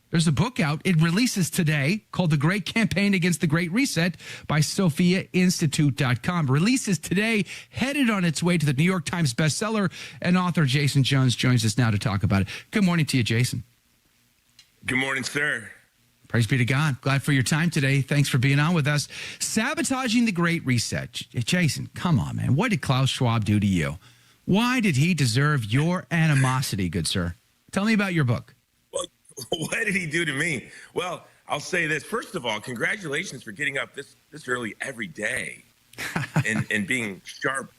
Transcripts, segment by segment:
There's a book out. It releases today called The Great Campaign Against the Great Reset by SophiaInstitute.com. Releases today, headed on its way to the New York Times bestseller, and author Jason Jones joins us now to talk about it. Good morning to you, Jason. Good morning, sir. Praise be to God. Glad for your time today. Thanks for being on with us. Sabotaging the Great Reset. Jason, come on, man. What did Klaus Schwab do to you? Why did he deserve your animosity, good sir? Tell me about your book. Well, what did he do to me? Well, I'll say this. First of all, congratulations for getting up this early every day and being sharp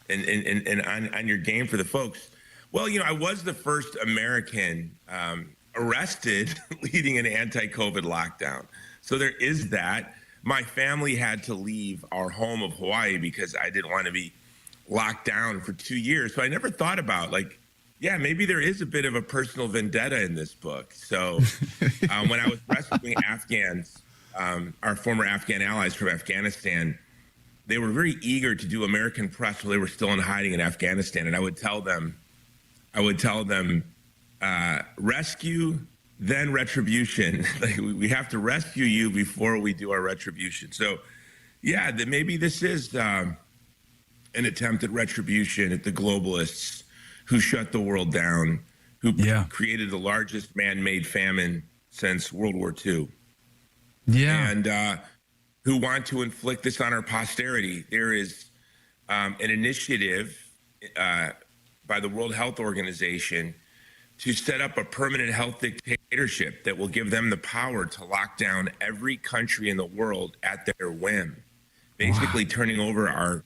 and on your game for the folks. Well, I was the first American arrested leading an anti-COVID lockdown. So there is that. My family had to leave our home of Hawaii because I didn't want to be locked down for 2 years. So I never thought about maybe there is a bit of a personal vendetta in this book. So when I was rescuing Afghans, our former Afghan allies from Afghanistan, they were very eager to do American press while they were still in hiding in Afghanistan. And I would tell them, rescue, then retribution. We have to rescue you before we do our retribution. So yeah, maybe this is an attempt at retribution at the globalists who shut the world down, who created the largest man-made famine since World War II. Yeah. And who want to inflict this on our posterity. There is an initiative by the World Health Organization to set up a permanent health dictatorship that will give them the power to lock down every country in the world at their whim, basically turning over our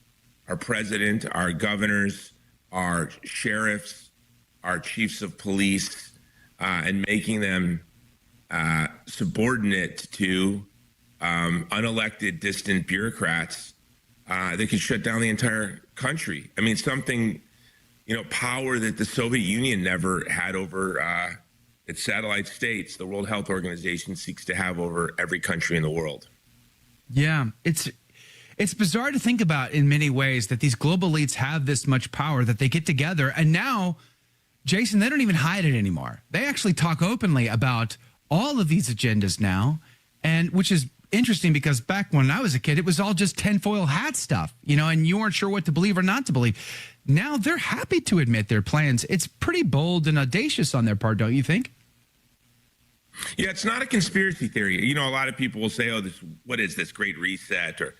president, our governors, our sheriffs, our chiefs of police, and making them subordinate to unelected, distant bureaucrats that can shut down the entire country. I mean, something, power that the Soviet Union never had over its satellite states, the World Health Organization seeks to have over every country in the world. Yeah, it's bizarre to think about in many ways that these global elites have this much power that they get together. And now, Jason, they don't even hide it anymore. They actually talk openly about all of these agendas now, and which is interesting because back when I was a kid, it was all just tinfoil hat stuff, and you weren't sure what to believe or not to believe. Now they're happy to admit their plans. It's pretty bold and audacious on their part, don't you think? Yeah, it's not a conspiracy theory. A lot of people will say, what is this Great Reset? Or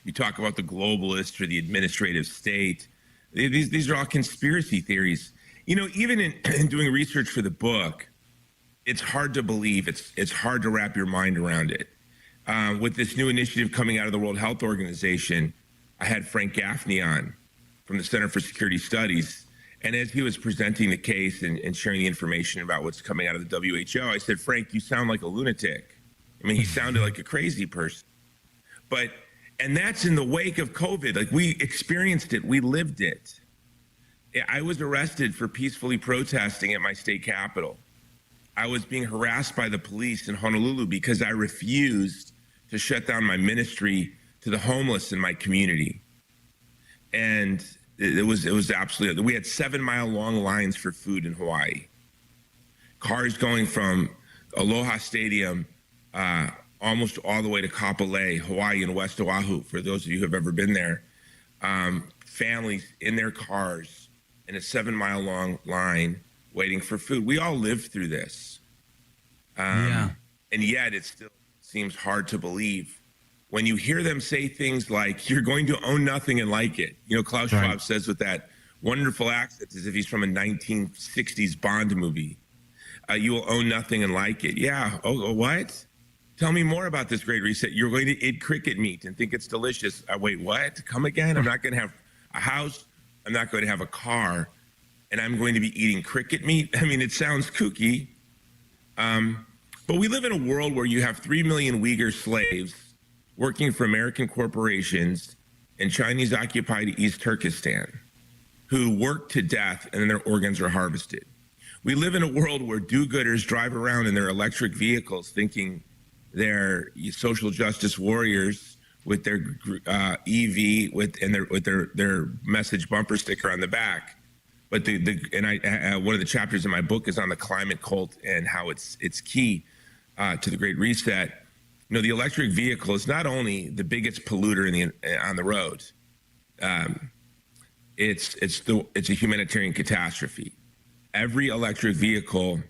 you talk about the globalists or the administrative state. These are all conspiracy theories. Even in doing research for the book, it's hard to believe. It's hard to wrap your mind around it. With this new initiative coming out of the World Health Organization, I had Frank Gaffney on from the Center for Security Studies. And as he was presenting the case and sharing the information about what's coming out of the WHO, I said, Frank, you sound like a lunatic. I mean, he sounded like a crazy person. And that's in the wake of COVID. We experienced it. We lived it. I was arrested for peacefully protesting at my state capitol. I was being harassed by the police in Honolulu because I refused to shut down my ministry to the homeless in my community. And it was absolutely, we had 7-mile-long lines for food in Hawaii. Cars going from Aloha Stadium almost all the way to Kapolei, Hawaii and West Oahu, for those of you who have ever been there. Families in their cars in a 7-mile-long line waiting for food. We all lived through this. And yet it still seems hard to believe when you hear them say things like, you're going to own nothing and like it. Klaus Schwab says with that wonderful accent as if he's from a 1960s Bond movie. You will own nothing and like it. Yeah. Oh, what? Tell me more about this Great Reset. You're going to eat cricket meat and think it's delicious. Wait, what? Come again? I'm not going to have a house. I'm not going to have a car. And I'm going to be eating cricket meat? I mean, it sounds kooky. But we live in a world where you have 3 million Uyghur slaves working for American corporations in Chinese-occupied East Turkestan who work to death and then their organs are harvested. We live in a world where do-gooders drive around in their electric vehicles thinking they're social justice warriors with their EV with their message bumper sticker on the back. But one of the chapters in my book is on the climate cult and how it's key. to the Great Reset, the electric vehicle is not only the biggest polluter on the roads. It's a humanitarian catastrophe. Every electric vehicle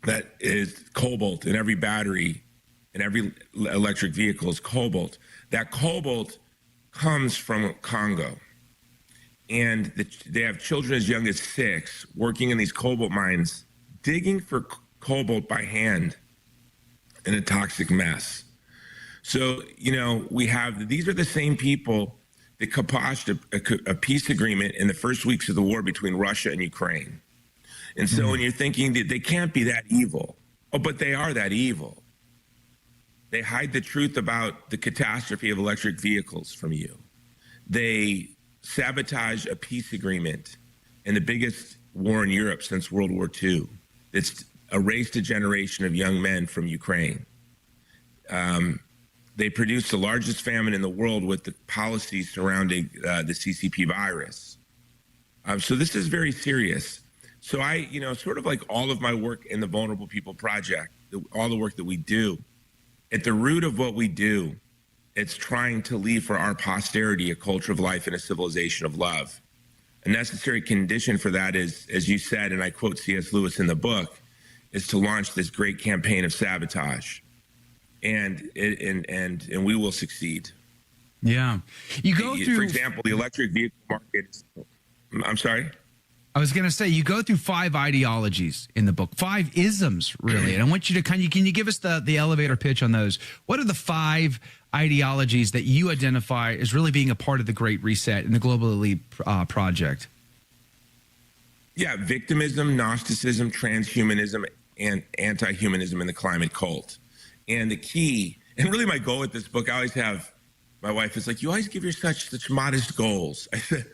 that is cobalt in every battery, in every electric vehicle is cobalt. That cobalt comes from Congo. And they have children as young as 6 working in these cobalt mines, digging for cobalt by hand in a toxic mess. So, these are the same people that kiboshed a peace agreement in the first weeks of the war between Russia and Ukraine. And so when you're thinking that they can't be that evil, but they are that evil. They hide the truth about the catastrophe of electric vehicles from you. They sabotage a peace agreement in the biggest war in Europe since World War II. It's erased a generation of young men from Ukraine. They produced the largest famine in the world with the policies surrounding the CCP virus. So this is very serious. So I, sort of like all of my work in the Vulnerable People Project, all the work that we do, at the root of what we do, it's trying to leave for our posterity a culture of life and a civilization of love. A necessary condition for that is, as you said, and I quote C.S. Lewis in the book, is to launch this great campaign of sabotage. And we will succeed. Yeah. You go through, for example, the electric vehicle market. I'm sorry? I was going to say, you go through 5 ideologies in the book, 5 isms, really. And I want you to can you give us the elevator pitch on those? What are the 5 ideologies that you identify as really being a part of the Great Reset and the Global Elite Project? Yeah, victimism, Gnosticism, transhumanism, and anti-humanism in the climate cult. And the key, and really my goal with this book, I always have, my wife is like, you always give your such modest goals. I said,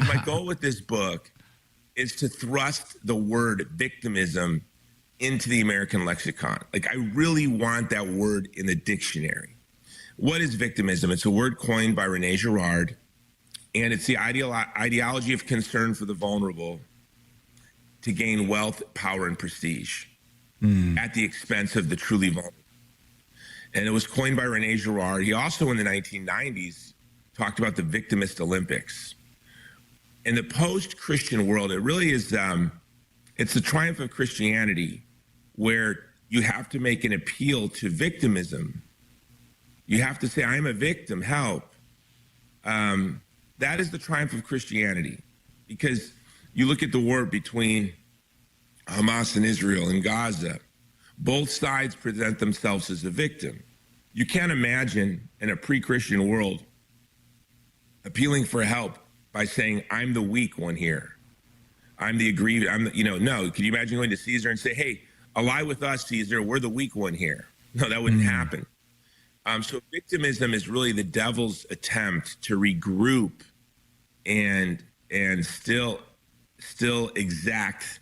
my goal with this book is to thrust the word victimism into the American lexicon. Like, I really want that word in the dictionary. What is victimism? It's a word coined by Rene Girard, and it's the ideology of concern for the vulnerable to gain wealth, power, and prestige at the expense of the truly vulnerable. And it was coined by Rene Girard. He also, in the 1990s, talked about the victimist Olympics. In the post-Christian world, it really is, it's the triumph of Christianity, where you have to make an appeal to victimism. You have to say, I am a victim, help. That is the triumph of Christianity, because you look at the war between Hamas and Israel in Gaza, both sides present themselves as a victim. You can't imagine in a pre-Christian world appealing for help by saying, I'm the weak one here. I'm the aggrieved, no. Can you imagine going to Caesar and say, hey, ally with us, Caesar, we're the weak one here? No, that wouldn't happen. So victimism is really the devil's attempt to regroup and still exact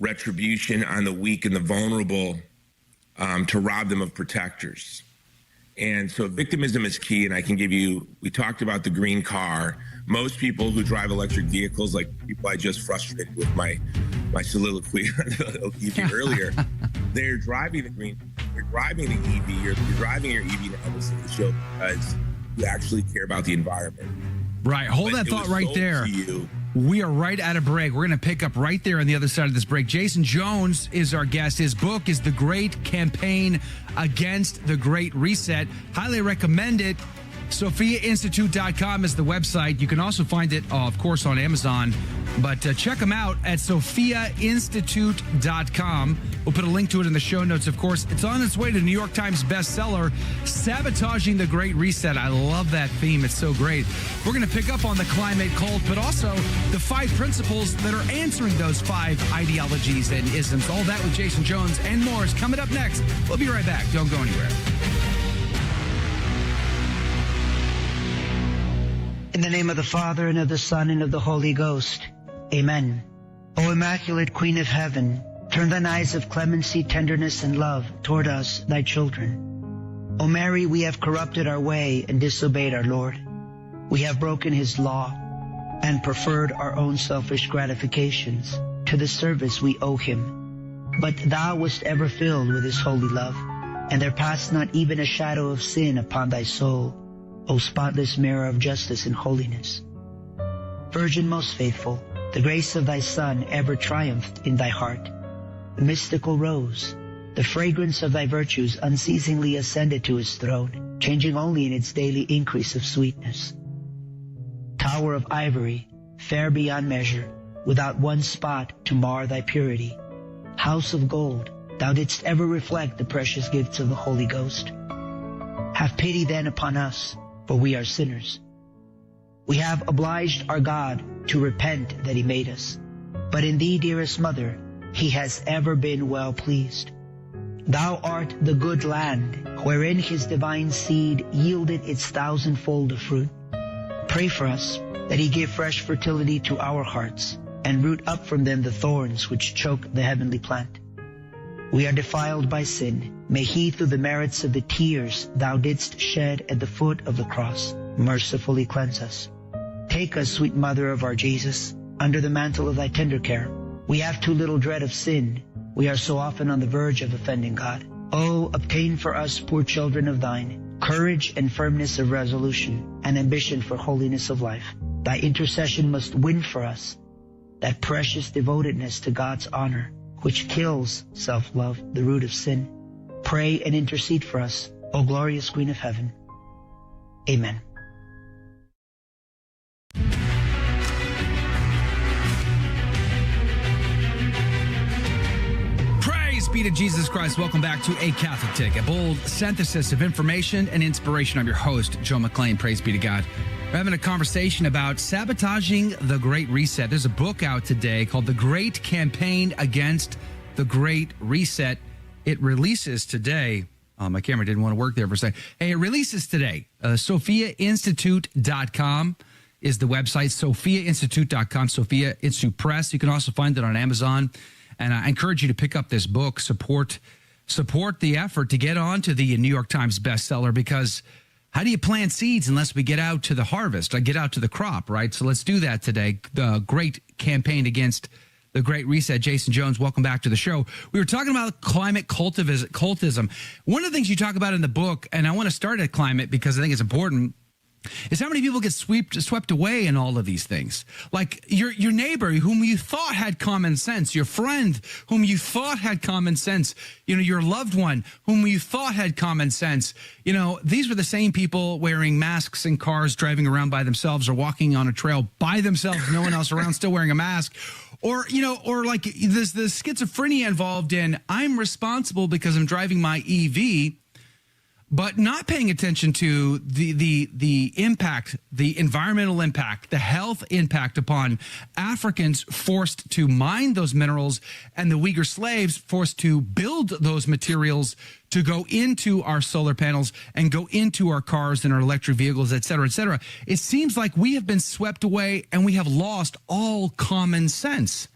retribution on the weak and the vulnerable, to rob them of protectors. And so victimism is key, and I can give you, we talked about the green car. Most people who drive electric vehicles, like people I just frustrated with my soliloquy earlier, they're driving the green, you're driving the EV, you're driving your EV now to the show because you actually care about the environment. Right, hold that thought right there. We are right at a break. We're going to pick up right there on the other side of this break. Jason Jones is our guest. His book is The Great Campaign Against the Great Reset. Highly recommend it. SophiaInstitute.com is the website. You can also find it, of course, on Amazon. But check them out at SophiaInstitute.com. We'll put a link to it in the show notes, of course. It's on its way to New York Times bestseller, Sabotaging the Great Reset. I love that theme. It's so great. We're going to pick up on the climate cult, but also the 5 principles that are answering those 5 ideologies and isms. All that with Jason Jones and more is coming up next. We'll be right back. Don't go anywhere. In the name of the Father, and of the Son, and of the Holy Ghost. Amen. O Immaculate Queen of Heaven, turn thine eyes of clemency, tenderness, and love toward us, thy children. O Mary, we have corrupted our way and disobeyed our Lord. We have broken his law and preferred our own selfish gratifications to the service we owe him. But thou wast ever filled with his holy love, and there passed not even a shadow of sin upon thy soul, O spotless mirror of justice and holiness. Virgin most faithful, the grace of thy Son ever triumphed in thy heart. The mystical rose, the fragrance of thy virtues unceasingly ascended to his throne, changing only in its daily increase of sweetness. Tower of ivory, fair beyond measure, without one spot to mar thy purity. House of gold, thou didst ever reflect the precious gifts of the Holy Ghost. Have pity then upon us, for we are sinners. We have obliged our God to repent that he made us. But in thee, dearest Mother, he has ever been well pleased. Thou art the good land, wherein his divine seed yielded its thousandfold of fruit. Pray for us, that he give fresh fertility to our hearts, and root up from them the thorns which choke the heavenly plant. We are defiled by sin. May he, through the merits of the tears thou didst shed at the foot of the cross, mercifully cleanse us. Take us, sweet Mother of our Jesus, under the mantle of thy tender care. We have too little dread of sin. We are so often on the verge of offending God. Oh, obtain for us, poor children of thine, courage and firmness of resolution, and ambition for holiness of life. Thy intercession must win for us that precious devotedness to God's honor, which kills self-love, the root of sin. Pray and intercede for us, O glorious Queen of Heaven. Amen. Praise be to Jesus Christ. Welcome back to A Catholic Take, a bold synthesis of information and inspiration. I'm your host, Joe McClane. Praise be to God. We're having a conversation about sabotaging the Great Reset. There's a book out today called The Great Campaign Against the Great Reset. It releases today. My camera didn't want to work there for a second. Hey, it releases today. SophiaInstitute.com is the website. SophiaInstitute.com, Sophia Institute Press. You can also find it on Amazon. And I encourage you to pick up this book. Support the effort to get onto the New York Times bestseller, because how do you plant seeds unless we get out to the harvest, get out to the crop, right? So let's do that today. The Great Campaign Against the Great Reset. Jason Jones, welcome back to the show. We were talking about climate cultism. One of the things you talk about in the book, and I want to start at climate because I think it's important, is how many people get swept away in all of these things. Like your neighbor whom you thought had common sense, your friend whom you thought had common sense, your loved one whom you thought had common sense. These were the same people wearing masks in cars, driving around by themselves or walking on a trail by themselves, no one else around, still wearing a mask. Or like there's the schizophrenia involved in, I'm responsible because I'm driving my EV, but not paying attention to the impact, the environmental impact, the health impact upon Africans forced to mine those minerals and the Uyghur slaves forced to build those materials to go into our solar panels and go into our cars and our electric vehicles, et cetera, et cetera. It seems like we have been swept away and we have lost all common sense.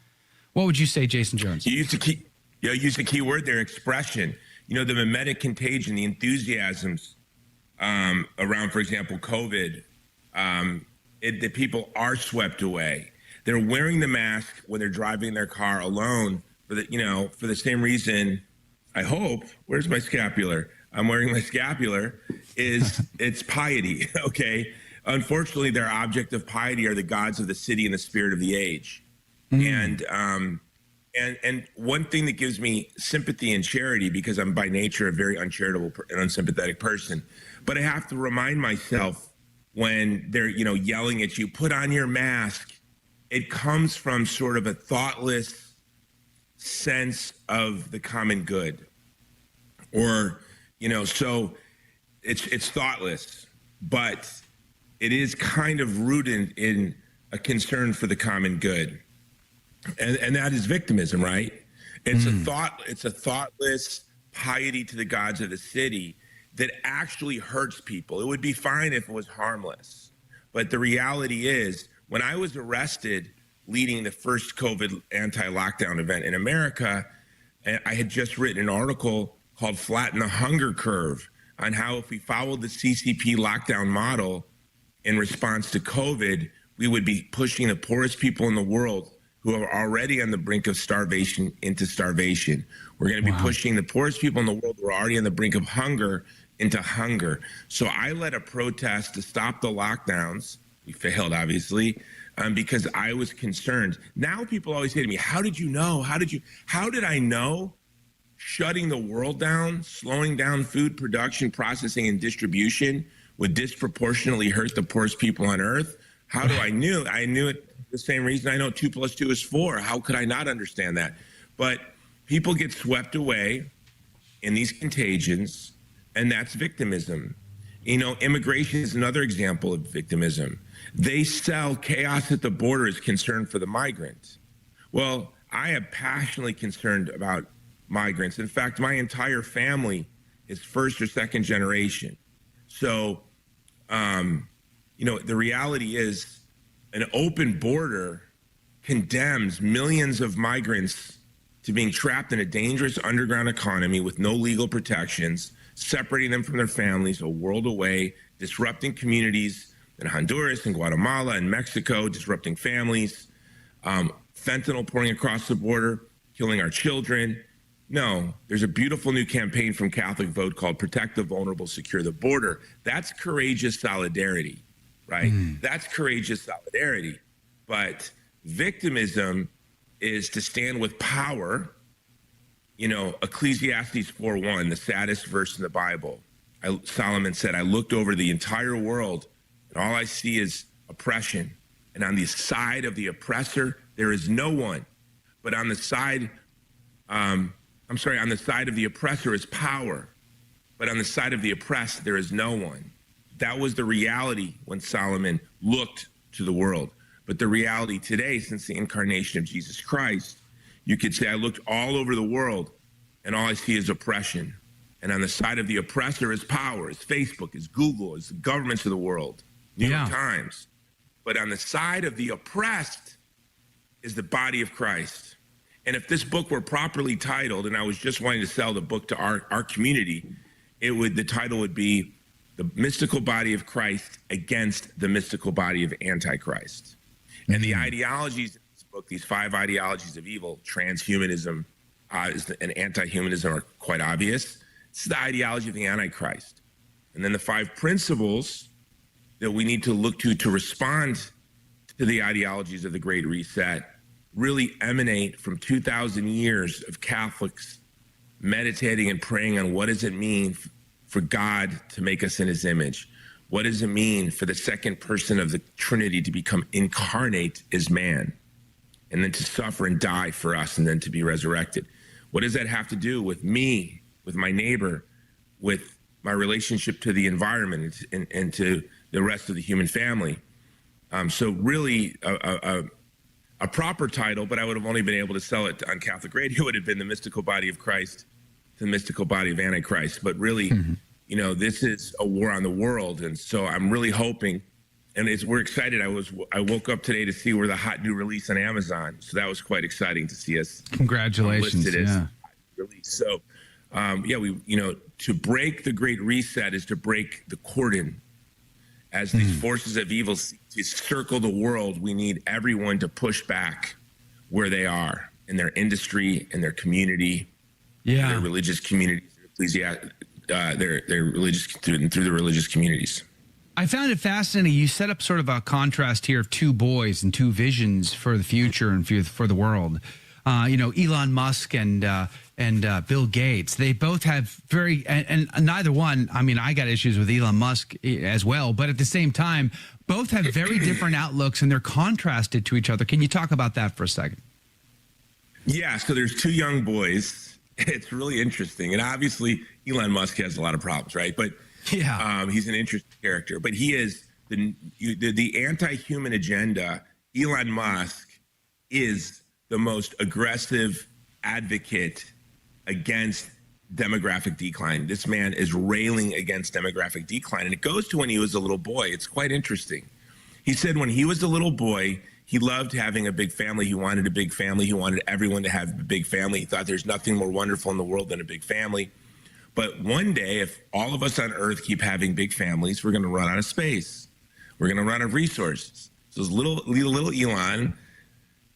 What would you say, Jason Jones? You used the key word there, expression. The mimetic contagion, the enthusiasms around, for example, COVID, the people are swept away. They're wearing the mask when they're driving their car alone for the same reason. I hope. Where's my scapular? I'm wearing my scapular. It's piety. Okay. Unfortunately, their object of piety are the gods of the city and the spirit of the age. And one thing that gives me sympathy and charity, because I'm by nature a very uncharitable and unsympathetic person, but I have to remind myself when they're, yelling at you, put on your mask. It comes from sort of a thoughtless sense of the common good, or, so it's thoughtless, but it is kind of rooted in a concern for the common good. And that is victimism, right? It's a thoughtless piety to the gods of the city that actually hurts people. It would be fine if it was harmless. But the reality is, when I was arrested leading the first COVID anti-lockdown event in America, I had just written an article called Flatten the Hunger Curve on how if we followed the CCP lockdown model in response to COVID, we would be pushing the poorest people in the world who are already on the brink of starvation into starvation. We're going to be pushing the poorest people in the world who are already on the brink of hunger into hunger. So I led a protest to stop the lockdowns. We failed, obviously, because I was concerned. Now people always say to me, how did you know? How did I know shutting the world down, slowing down food production, processing, and distribution would disproportionately hurt the poorest people on earth? How do I knew? I knew it the same reason I know 2 + 2 is 4. How could I not understand that? But people get swept away in these contagions, and that's victimism. You know, immigration is another example of victimism. They sell chaos at the border as concern for the migrant. Well, I am passionately concerned about migrants. In fact, my entire family is first or second generation. So, you know, the reality is an open border condemns millions of migrants to being trapped in a dangerous underground economy with no legal protections, separating them from their families a world away, disrupting communities in Honduras and Guatemala and Mexico, disrupting families, fentanyl pouring across the border, killing our children. No, there's a beautiful new campaign from Catholic Vote called Protect the Vulnerable, Secure the Border. That's courageous solidarity, right? That's courageous solidarity. But victimism is to stand with power. You know, Ecclesiastes 4:1, the saddest verse in the Bible. Solomon said, I looked over the entire world and all I see is oppression. And on the side of the oppressor, there is no one. But on the side, on the side of the oppressor is power. But on the side of the oppressed, there is no one. That was the reality when Solomon looked to the world. But the reality today, since the incarnation of Jesus Christ, you could say, I looked all over the world and all I see is oppression. And on the side of the oppressor is power, is Facebook, is Google, is the governments of the world, New York Times. But on the side of the oppressed is the body of Christ. And if this book were properly titled, and I was just wanting to sell the book to our community, the title would be The Mystical Body of Christ Against the Mystical Body of Antichrist. And the ideologies in this book, these 5 ideologies of evil, transhumanism and anti-humanism, are quite obvious. It's the ideology of the Antichrist. And then the 5 principles that we need to look to respond to the ideologies of the Great Reset really emanate from 2,000 years of Catholics meditating and praying on what does it mean for God to make us in his image? What does it mean for the second person of the Trinity to become incarnate as man and then to suffer and die for us and then to be resurrected? What does that have to do with me, with my neighbor, with my relationship to the environment and to the rest of the human family? So really a proper title, but I would have only been able to sell it on Catholic radio, would have been The Mystical Body of Christ, The Mystical Body of Antichrist. But really, you know, this is a war on the world. And so I'm really hoping, and we're excited. I woke up today to see we're the hot new release on Amazon. So that was quite exciting to see us. Congratulations. Listed as hot release. So to break the Great Reset is to break the cordon. As these forces of evil to circle the world, we need everyone to push back where they are in their industry, in their community, their religious communities, their religious through the religious communities. I found it fascinating. You set up sort of a contrast here of 2 boys and 2 visions for the future and for the world. Elon Musk and Bill Gates, they both have and neither one, I mean, I got issues with Elon Musk as well, but at the same time, both have very different outlooks and they're contrasted to each other. Can you talk about that for a second? Yeah, so there's 2 young boys. It's really interesting. And obviously, Elon Musk has a lot of problems, right? But he's an interesting character. But he is the anti-human agenda. Elon Musk is the most aggressive advocate against demographic decline. This man is railing against demographic decline. And it goes to when he was a little boy. It's quite interesting. He said when he was a little boy, he loved having a big family. He wanted a big family. He wanted everyone to have a big family. He thought there's nothing more wonderful in the world than a big family. But one day, if all of us on Earth keep having big families, we're going to run out of space. We're going to run out of resources. So little Elon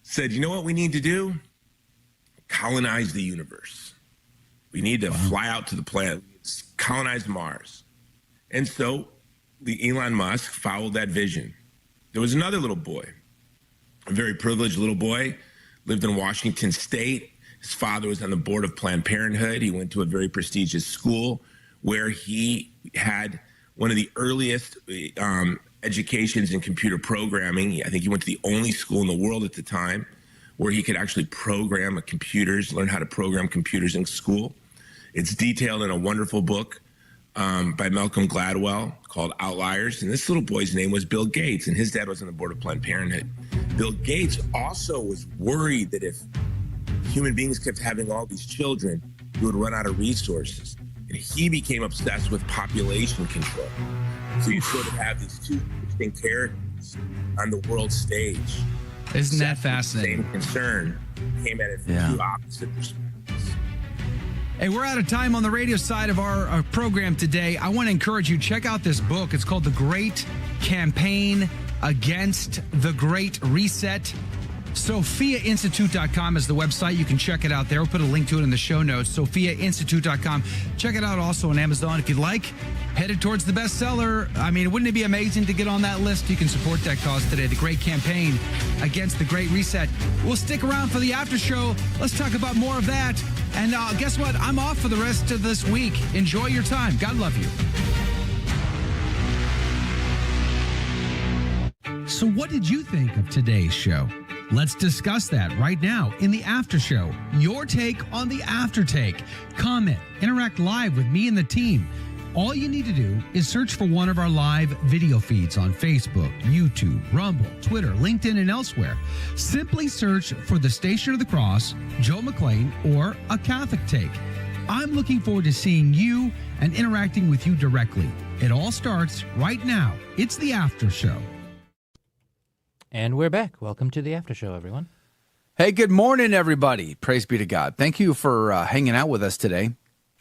said, you know what we need to do? Colonize the universe. We need to fly out to the planet, colonize Mars. And so the Elon Musk followed that vision. There was another little boy, a very privileged little boy, lived in Washington State. His father was on the board of Planned Parenthood. He went to a very prestigious school where he had one of the earliest educations in computer programming. I think he went to the only school in the world at the time where he could actually program computers, learn how to program computers in school. It's detailed in a wonderful book by Malcolm Gladwell called Outliers. And this little boy's name was Bill Gates, and his dad was on the board of Planned Parenthood. Bill Gates also was worried that if human beings kept having all these children, we would run out of resources. And he became obsessed with population control. So you sort of have these two interesting characters on the world stage. Isn't that fascinating? Same concern came at it from two opposite perspectives. Hey, we're out of time on the radio side of our program today. I want to encourage you, check out this book. It's called The Great Campaign Against the Great Reset. SophiaInstitute.com is the website. You can check it out there. We'll put a link to it in the show notes. SophiaInstitute.com. Check it out also on Amazon if you'd like. Headed towards the bestseller. I mean, wouldn't it be amazing to get on that list? You can support that cause today. The Great Campaign Against the Great Reset. We'll stick around for the after show. Let's talk about more of that. And guess what? I'm off for the rest of this week. Enjoy your time. God love you. So what did you think of today's show? Let's discuss that right now in the after show. Your take on the after take. Comment, interact live with me and the team. All you need to do is search for one of our live video feeds on Facebook, YouTube, Rumble, Twitter, LinkedIn, and elsewhere. Simply search for the Station of the Cross, Joe McClane, or A Catholic Take. I'm looking forward to seeing you and interacting with you directly. It all starts right now. It's the after show. And we're back. Welcome to the after show, everyone. Hey, good morning, everybody. Praise be to God. Thank you for hanging out with us today.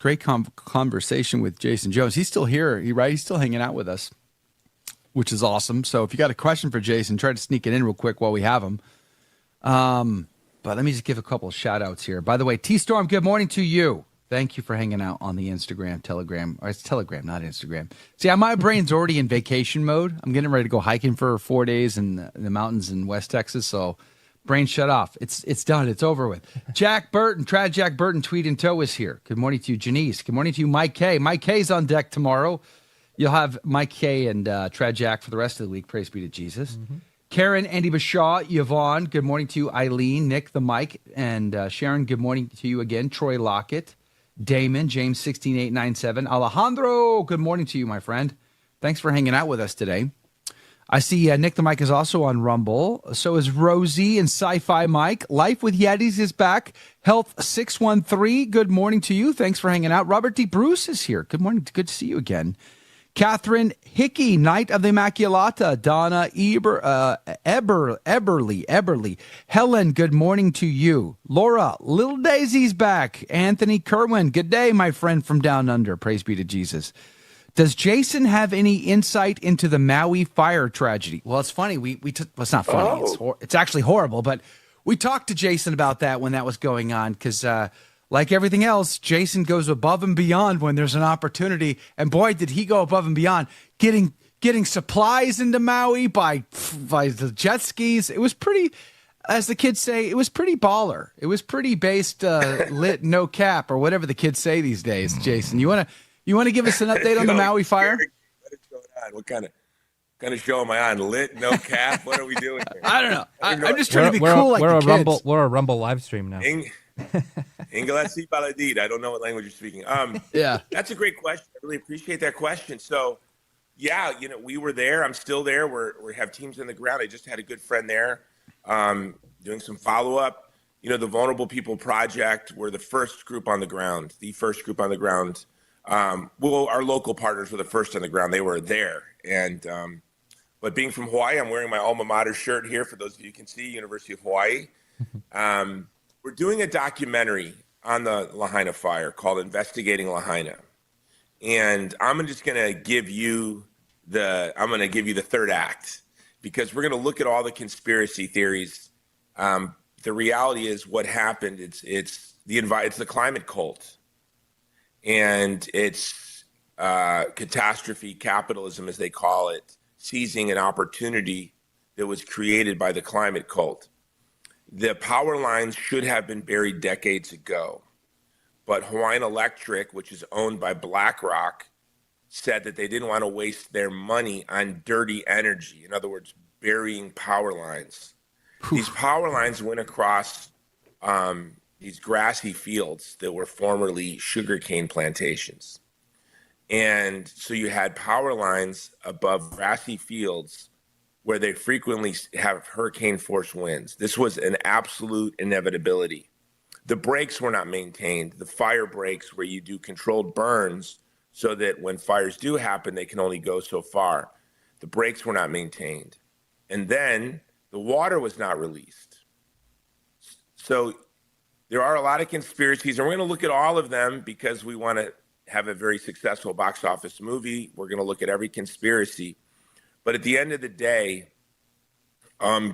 Great conversation with Jason Jones. He's still here, right? He's still hanging out with us, which is awesome. So if you got a question for Jason, try to sneak it in real quick while we have him. But let me just give a couple of shout outs here. By the way, T-Storm, good morning to you. Thank you for hanging out on the Instagram, Telegram. Or it's Telegram, not Instagram. See, my brain's already in vacation mode. I'm getting ready to go hiking for 4 days in the mountains in West Texas. So brain shut off. It's done. It's over with. Jack Burton, Trad Jack Burton, Tweet and Toe is here. Good morning to you, Janice. Good morning to you, Mike K. Mike K's on deck tomorrow. You'll have Mike K and Trad Jack for the rest of the week. Praise be to Jesus. Mm-hmm. Karen, Andy Bashaw, Yvonne, good morning to you. Eileen, Nick, the Mike, and Sharon, good morning to you again. Troy Lockett. Damon, James 16897. Alejandro, good morning to you, my friend. Thanks for hanging out with us today. I see Nick the Mike is also on Rumble. So is Rosie and Sci-Fi Mike. Life with Yetis is back. Health 613, good morning to you. Thanks for hanging out. Robert D. Bruce is here. Good morning. Good to see you again. Catherine Hickey, Knight of the Immaculata. Donna Eberly. Helen, good morning to you. Laura, Little Daisy's back. Anthony Kerwin, good day, my friend from down under. Praise be to Jesus. Does Jason have any insight into the Maui fire tragedy? Well, it's funny. Well, it's not funny. It's actually horrible, but we talked to Jason about that when that was going on because like everything else, Jason goes above and beyond when there's an opportunity. And boy, did he go above and beyond getting supplies into Maui by the jet skis. It was pretty, as the kids say, it was pretty baller. It was pretty based, lit, no cap, or whatever the kids say these days. Jason, you want to give us an update on the Maui fire? What is going on? What kind of show am I on? Lit, no cap? What are we doing here? I don't know. I'm just trying to be cool like the kids. We're a Rumble live stream now. Inglesi Baladid. I don't know what language you're speaking. Yeah. That's a great question. I really appreciate that question. So, yeah, we were there. I'm still there. We have teams on the ground. I just had a good friend there doing some follow-up. The Vulnerable People Project, we're the first group on the ground. Our local partners were the first on the ground. They were there. And but being from Hawaii, I'm wearing my alma mater shirt here. For those of you who can see, University of Hawaii. We're doing a documentary on the Lahaina fire called Investigating Lahaina. And I'm just going to give you the third act because we're going to look at all the conspiracy theories The reality is what happened. It's the climate cult, and it's catastrophe capitalism, as they call it, seizing an opportunity that was created by the climate cult. The power lines should have been buried decades ago, but Hawaiian Electric, which is owned by BlackRock, said that they didn't want to waste their money on dirty energy. In other words, burying power lines. These power lines went across these grassy fields that were formerly sugarcane plantations. And so you had power lines above grassy fields where they frequently have hurricane force winds. This was an absolute inevitability. The breaks were not maintained. The fire breaks, where you do controlled burns so that when fires do happen, they can only go so far. The breaks were not maintained. And then the water was not released. So there are a lot of conspiracies, and we're going to look at all of them because we want to have a very successful box office movie. We're going to look at every conspiracy. But at the end of the day,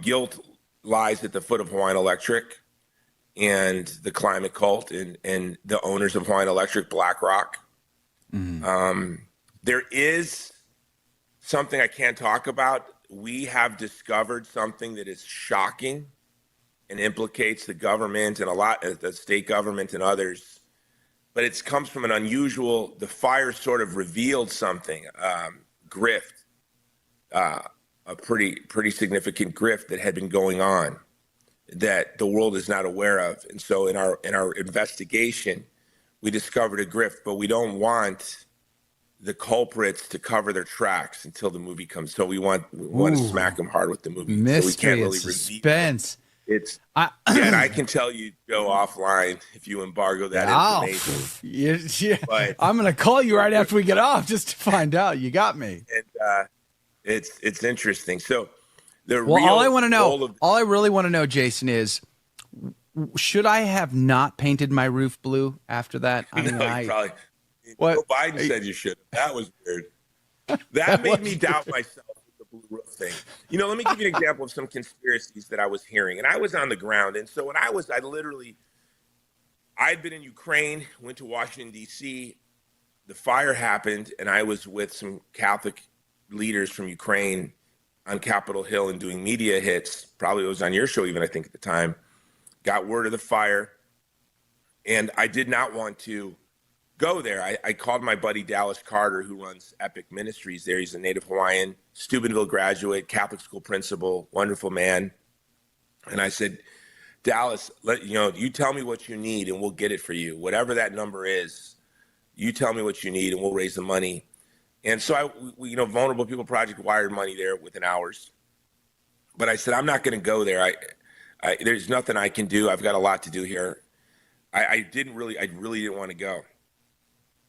guilt lies at the foot of Hawaiian Electric and the climate cult and the owners of Hawaiian Electric, BlackRock. Mm-hmm. There is something I can't talk about. We have discovered something that is shocking and implicates the government and the state government and others. But it comes from the fire sort of revealed something, grift, a pretty significant grift that had been going on that the world is not aware of. And so in our investigation, we discovered a grift, but we don't want the culprits to cover their tracks until the movie comes. So we want to smack them hard with the movie. Mystery, so we can't really suspense. And I can tell you, Joe, offline if you embargo that information. Yeah. But I'm going to call you right after we get off just to find out. You got me. And it's interesting. So all I really want to know, Jason, is should I have not painted my roof blue after that? I mean, probably. What? Joe Biden said you should. That was weird. That made me doubt myself with the blue roof thing. Let me give you an example of some conspiracies that I was hearing. And I was on the ground. And so when I'd been in Ukraine, went to Washington, D.C. The fire happened, and I was with some Catholic leaders from Ukraine on Capitol Hill and doing media hits. Probably it was on your show even, I think, at the time. Got word of the fire. And I did not want to go there. I called my buddy Dallas Carter, who runs Epic Ministries there. He's a native Hawaiian, Steubenville graduate, Catholic school principal, wonderful man. And I said, Dallas, you tell me what you need and we'll get it for you. Whatever that number is, you tell me what you need and we'll raise the money. And so Vulnerable People Project wired money there within hours. But I said, I'm not going to go there. There's nothing I can do. I've got a lot to do here. I really didn't want to go.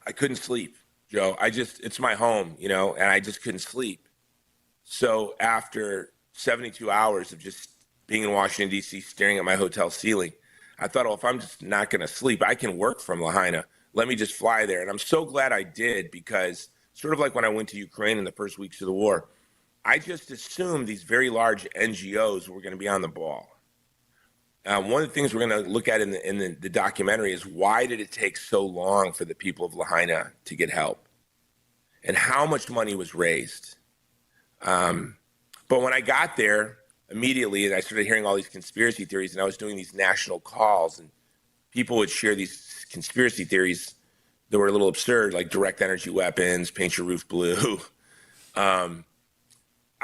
I couldn't sleep, Joe. It's my home, and I just couldn't sleep. So after 72 hours of just being in Washington, D.C., staring at my hotel ceiling, I thought, if I'm just not going to sleep, I can work from Lahaina. Let me just fly there. And I'm so glad I did, because sort of like when I went to Ukraine in the first weeks of the war, I just assumed these very large NGOs were going to be on the ball. One of the things we're going to look at in the documentary is why did it take so long for the people of Lahaina to get help, and how much money was raised. But when I got there immediately, and I started hearing all these conspiracy theories, and I was doing these national calls, and people would share these conspiracy theories that were a little absurd, like direct energy weapons, paint your roof blue.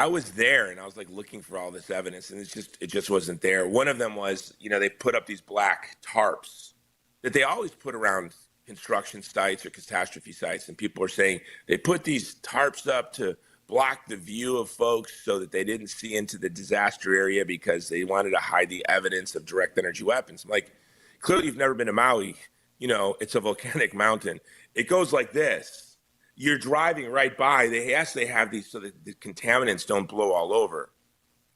I was there and I was looking for all this evidence, and it just wasn't there. One of them was, they put up these black tarps that they always put around construction sites or catastrophe sites. And people are saying they put these tarps up to block the view of folks so that they didn't see into the disaster area because they wanted to hide the evidence of direct energy weapons. I'm like, clearly you've never been to Maui. It's a volcanic mountain. It goes like this. You're driving right by. They have these so that the contaminants don't blow all over.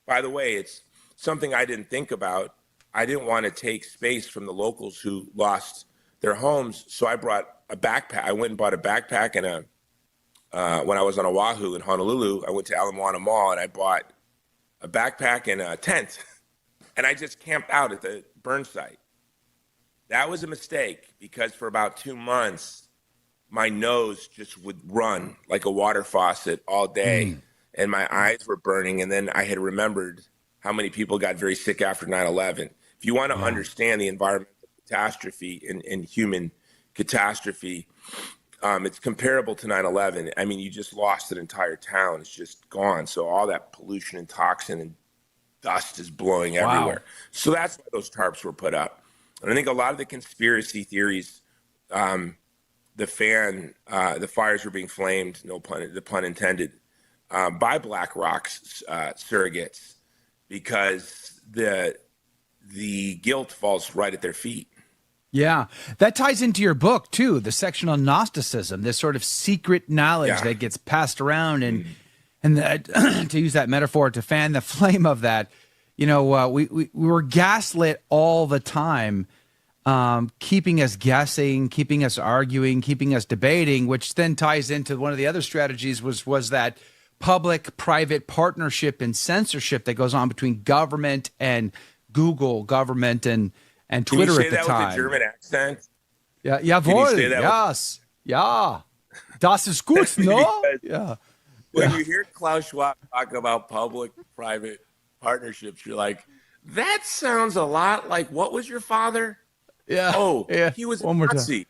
By the way, it's something I didn't think about. I didn't want to take space from the locals who lost their homes, so I brought a backpack. I went and bought a backpack and when I was on Oahu in Honolulu, I went to Ala Moana Mall and I bought a backpack and a tent. and I just camped out at the burn site. That was a mistake because for about 2 months, my nose just would run like a water faucet all day, and my eyes were burning. And then I had remembered how many people got very sick after 9/11. If you want to understand the environmental catastrophe and human catastrophe, it's comparable to 9/11. I mean, you just lost an entire town. It's just gone. So all that pollution and toxin and dust is blowing everywhere. So that's why those tarps were put up. And I think a lot of the conspiracy theories, the fires were being flamed, the pun intended, by BlackRock's surrogates, because the guilt falls right at their feet. Yeah, that ties into your book too, the section on Gnosticism, this sort of secret knowledge that gets passed around, and that, to use that metaphor, to fan the flame of that. You know, we were gaslit all the time, keeping us guessing, keeping us arguing, keeping us debating, which then ties into one of the other strategies was that public-private partnership and censorship that goes on between government and Google, government and Twitter at the time. Can you say that with a German accent? Yeah, jawohl, yes, ja. Das ist gut, no? Yeah. When you hear Klaus Schwab talk about public-private partnerships, you're like, that sounds a lot like, what was your father? Yeah. Oh, yeah. He was One a more Nazi. time.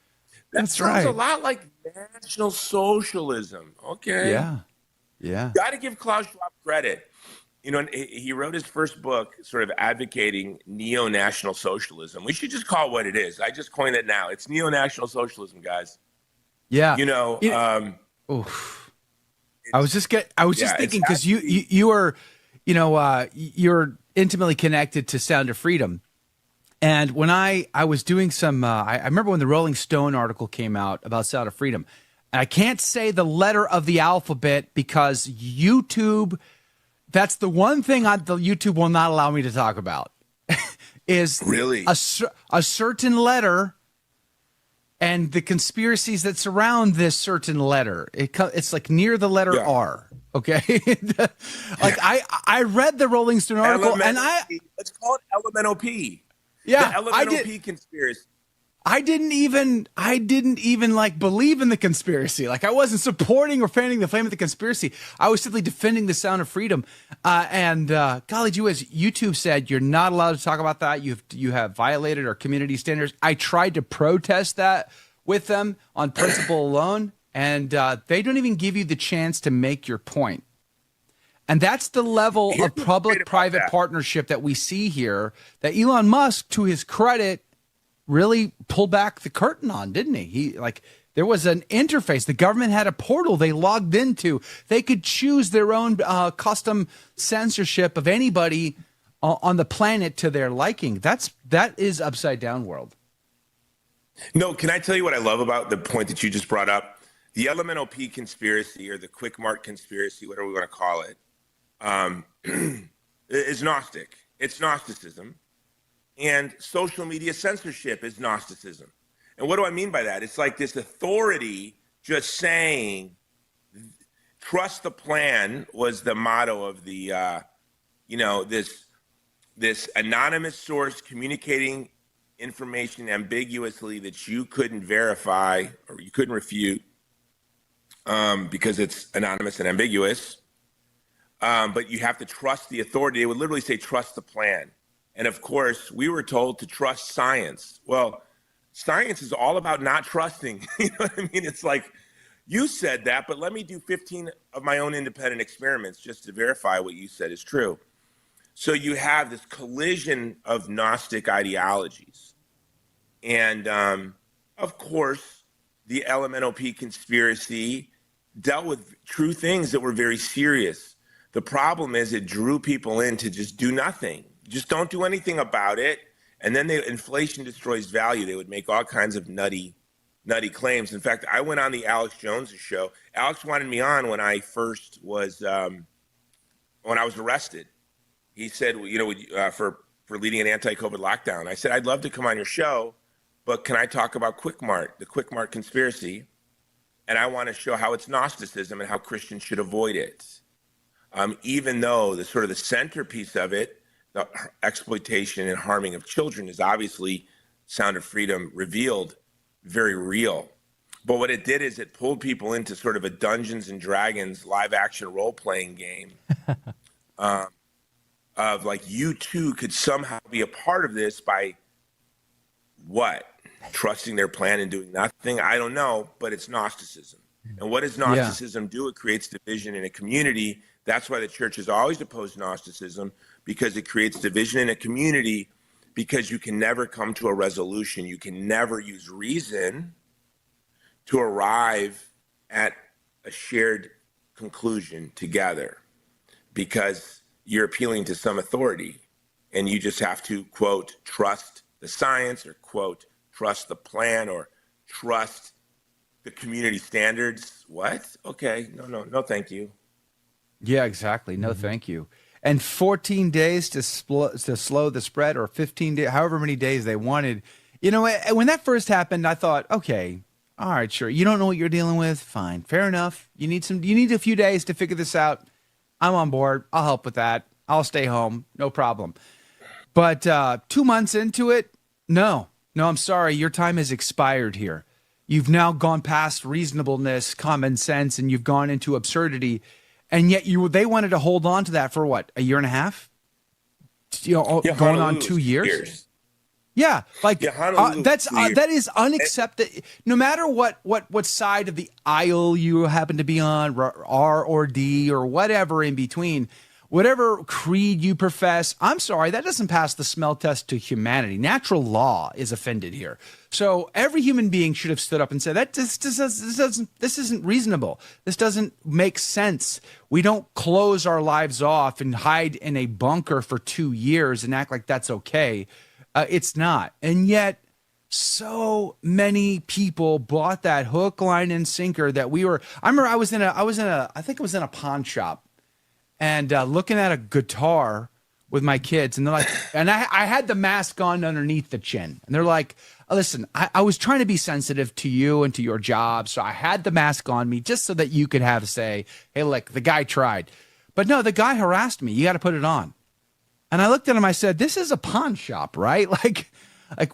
That sounds a lot like National Socialism. Okay. Yeah. Yeah. Got to give Klaus Schwab credit. You know, he wrote his first book sort of advocating neo-national socialism. We should just call it what it is. I just coined it now. It's neo-national socialism, guys. Yeah. You know, I was just thinking, because you are, you know, you're intimately connected to Sound of Freedom. And when I was doing some, I remember when the Rolling Stone article came out about Sound of Freedom. And I can't say the letter of the alphabet because YouTube, that's the one thing the YouTube will not allow me to talk about, is really a certain letter and the conspiracies that surround this certain letter. It's like near the letter R. Okay. Like I read the Rolling Stone article and let's call it LMNOP. Yeah. The LMNOP conspiracy. I didn't even like believe in the conspiracy. Like, I wasn't supporting or fanning the flame of the conspiracy. I was simply defending the Sound of Freedom. And golly gee whiz, YouTube said you're not allowed to talk about that. You have violated our community standards. I tried to protest that with them on principle alone, and they don't even give you the chance to make your point. And that's the level of public-private partnership that we see here, that Elon Musk, to his credit, really pulled back the curtain on, didn't he? There was an interface. The government had a portal they logged into. They could choose their own custom censorship of anybody on the planet to their liking. That is upside down world. No, can I tell you what I love about the point that you just brought up? The LMNOP conspiracy, or the Quick Mart conspiracy, whatever we want to call it, is Gnostic. It's Gnosticism. And social media censorship is Gnosticism. And what do I mean by that? It's like this authority just saying, trust the plan was the motto of the, this anonymous source communicating information ambiguously that you couldn't verify or you couldn't refute because it's anonymous and ambiguous. But you have to trust the authority. They would literally say, trust the plan. And of course, we were told to trust science. Well, science is all about not trusting. You know what I mean? It's like, you said that, but let me do 15 of my own independent experiments just to verify what you said is true. So you have this collision of Gnostic ideologies. And of course, the LMNOP conspiracy dealt with true things that were very serious. The problem is it drew people in to just do nothing. Just don't do anything about it. And then inflation destroys value. They would make all kinds of nutty claims. In fact, I went on the Alex Jones show. Alex wanted me on when I first was, when I was arrested. He said, for leading an anti-COVID lockdown. I said, I'd love to come on your show, but can I talk about Quick Mart, the Quick Mart conspiracy? And I want to show how it's Gnosticism and how Christians should avoid it. Even though the centerpiece of it, the exploitation and harming of children is obviously, Sound of Freedom revealed, very real. But what it did is it pulled people into sort of a Dungeons and Dragons live action role playing game of like, you too could somehow be a part of this by what? Trusting their plan and doing nothing? I don't know, but it's Gnosticism. And what does Gnosticism do? It creates division in a community. That's why the church has always opposed Gnosticism, because it creates division in a community, because you can never come to a resolution. You can never use reason to arrive at a shared conclusion together, because you're appealing to some authority, and you just have to, quote, trust the science, or, quote, trust the plan, or trust the community standards. What? Okay. No, thank you. Yeah, exactly. No, thank you. And 14 days to slow the spread, or 15 days, however many days they wanted. You know, when that first happened, I thought, okay, all right, sure. You don't know what you're dealing with. Fine. Fair enough. You need a few days to figure this out. I'm on board. I'll help with that. I'll stay home. No problem. But 2 months into it, no, I'm sorry. Your time has expired here. You've now gone past reasonableness, common sense, and you've gone into absurdity. And yet they wanted to hold on to that for what, a year and a half? Going on 2 years. Yeah, like that is unacceptable. No matter what side of the aisle you happen to be on, R or D or whatever in between, whatever creed you profess, I'm sorry, that doesn't pass the smell test to humanity. Natural law is offended here. So every human being should have stood up and said, this isn't reasonable. This doesn't make sense. We don't close our lives off and hide in a bunker for 2 years and act like that's okay. It's not. And yet so many people bought that hook, line, and sinker that I remember I was in a pawn shop, and looking at a guitar with my kids, and they're like, and I had the mask on underneath the chin, and they're like, listen, I was trying to be sensitive to you and to your job, so I had the mask on me just so that you could have say, hey, look, the guy tried. But no, the guy harassed me. You got to put it on. And I looked at him, I said, this is a pawn shop, right? Like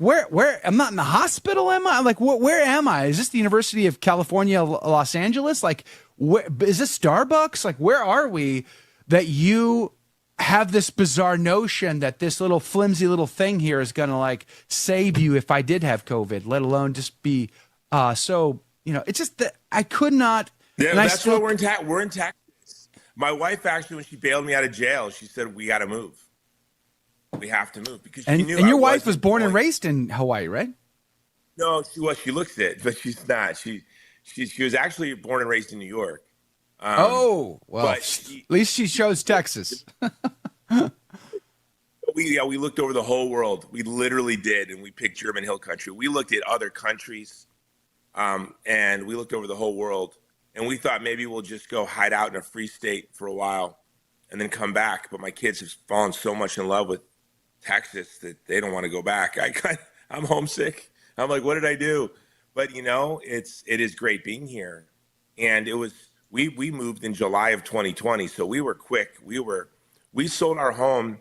where, I'm not in the hospital, am I? I'm like, where am I? Is this the University of California, Los Angeles? Like, is this Starbucks? Like, where are we that you have this bizarre notion that this little flimsy little thing here is going to like save you if I did have COVID, let alone just be it's just that I could not. Yeah, that's why we're in Texas. My wife actually, when she bailed me out of jail, she said, we got to move. We have to move, because she knew. And your wife was born and raised in Hawaii, right? No, she was. She looks it, but she's not. She was actually born and raised in New York. Well, at least she chose Texas. We looked over the whole world. We literally did, and we picked German Hill Country. We looked at other countries, and we looked over the whole world, and we thought maybe we'll just go hide out in a free state for a while, and then come back. But my kids have fallen so much in love with Texas that they don't want to go back. I'm homesick. I'm like, what did I do? But it is great being here. And we moved in July of 2020, so we were quick. We sold our home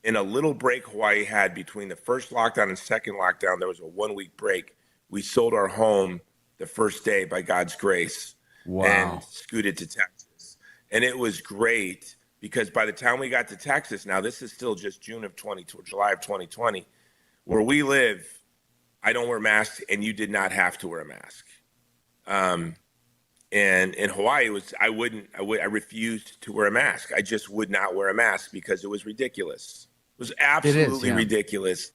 in a little break Hawaii had between the first lockdown and second lockdown. There was a 1 week break. We sold our home the first day by God's grace. Wow. And scooted to Texas. And it was great, because by the time we got to Texas, now this is still just July of 2020, where we live, I don't wear masks, and you did not have to wear a mask. And in Hawaii, I refused to wear a mask. I just would not wear a mask because it was ridiculous. It was absolutely ridiculous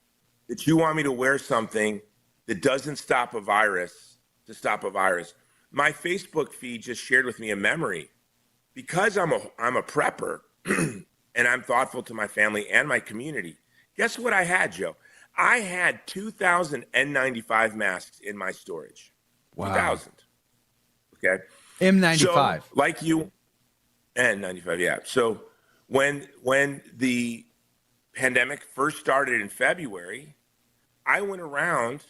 that you want me to wear something that doesn't stop a virus to stop a virus. My Facebook feed just shared with me a memory. Because I'm a prepper and I'm thoughtful to my family and my community. Guess what I had, Joe? I had 2,000 N95 masks in my storage. Wow. 2,000. Okay. M95. So, like you, N95, yeah. So when the pandemic first started in February, I went around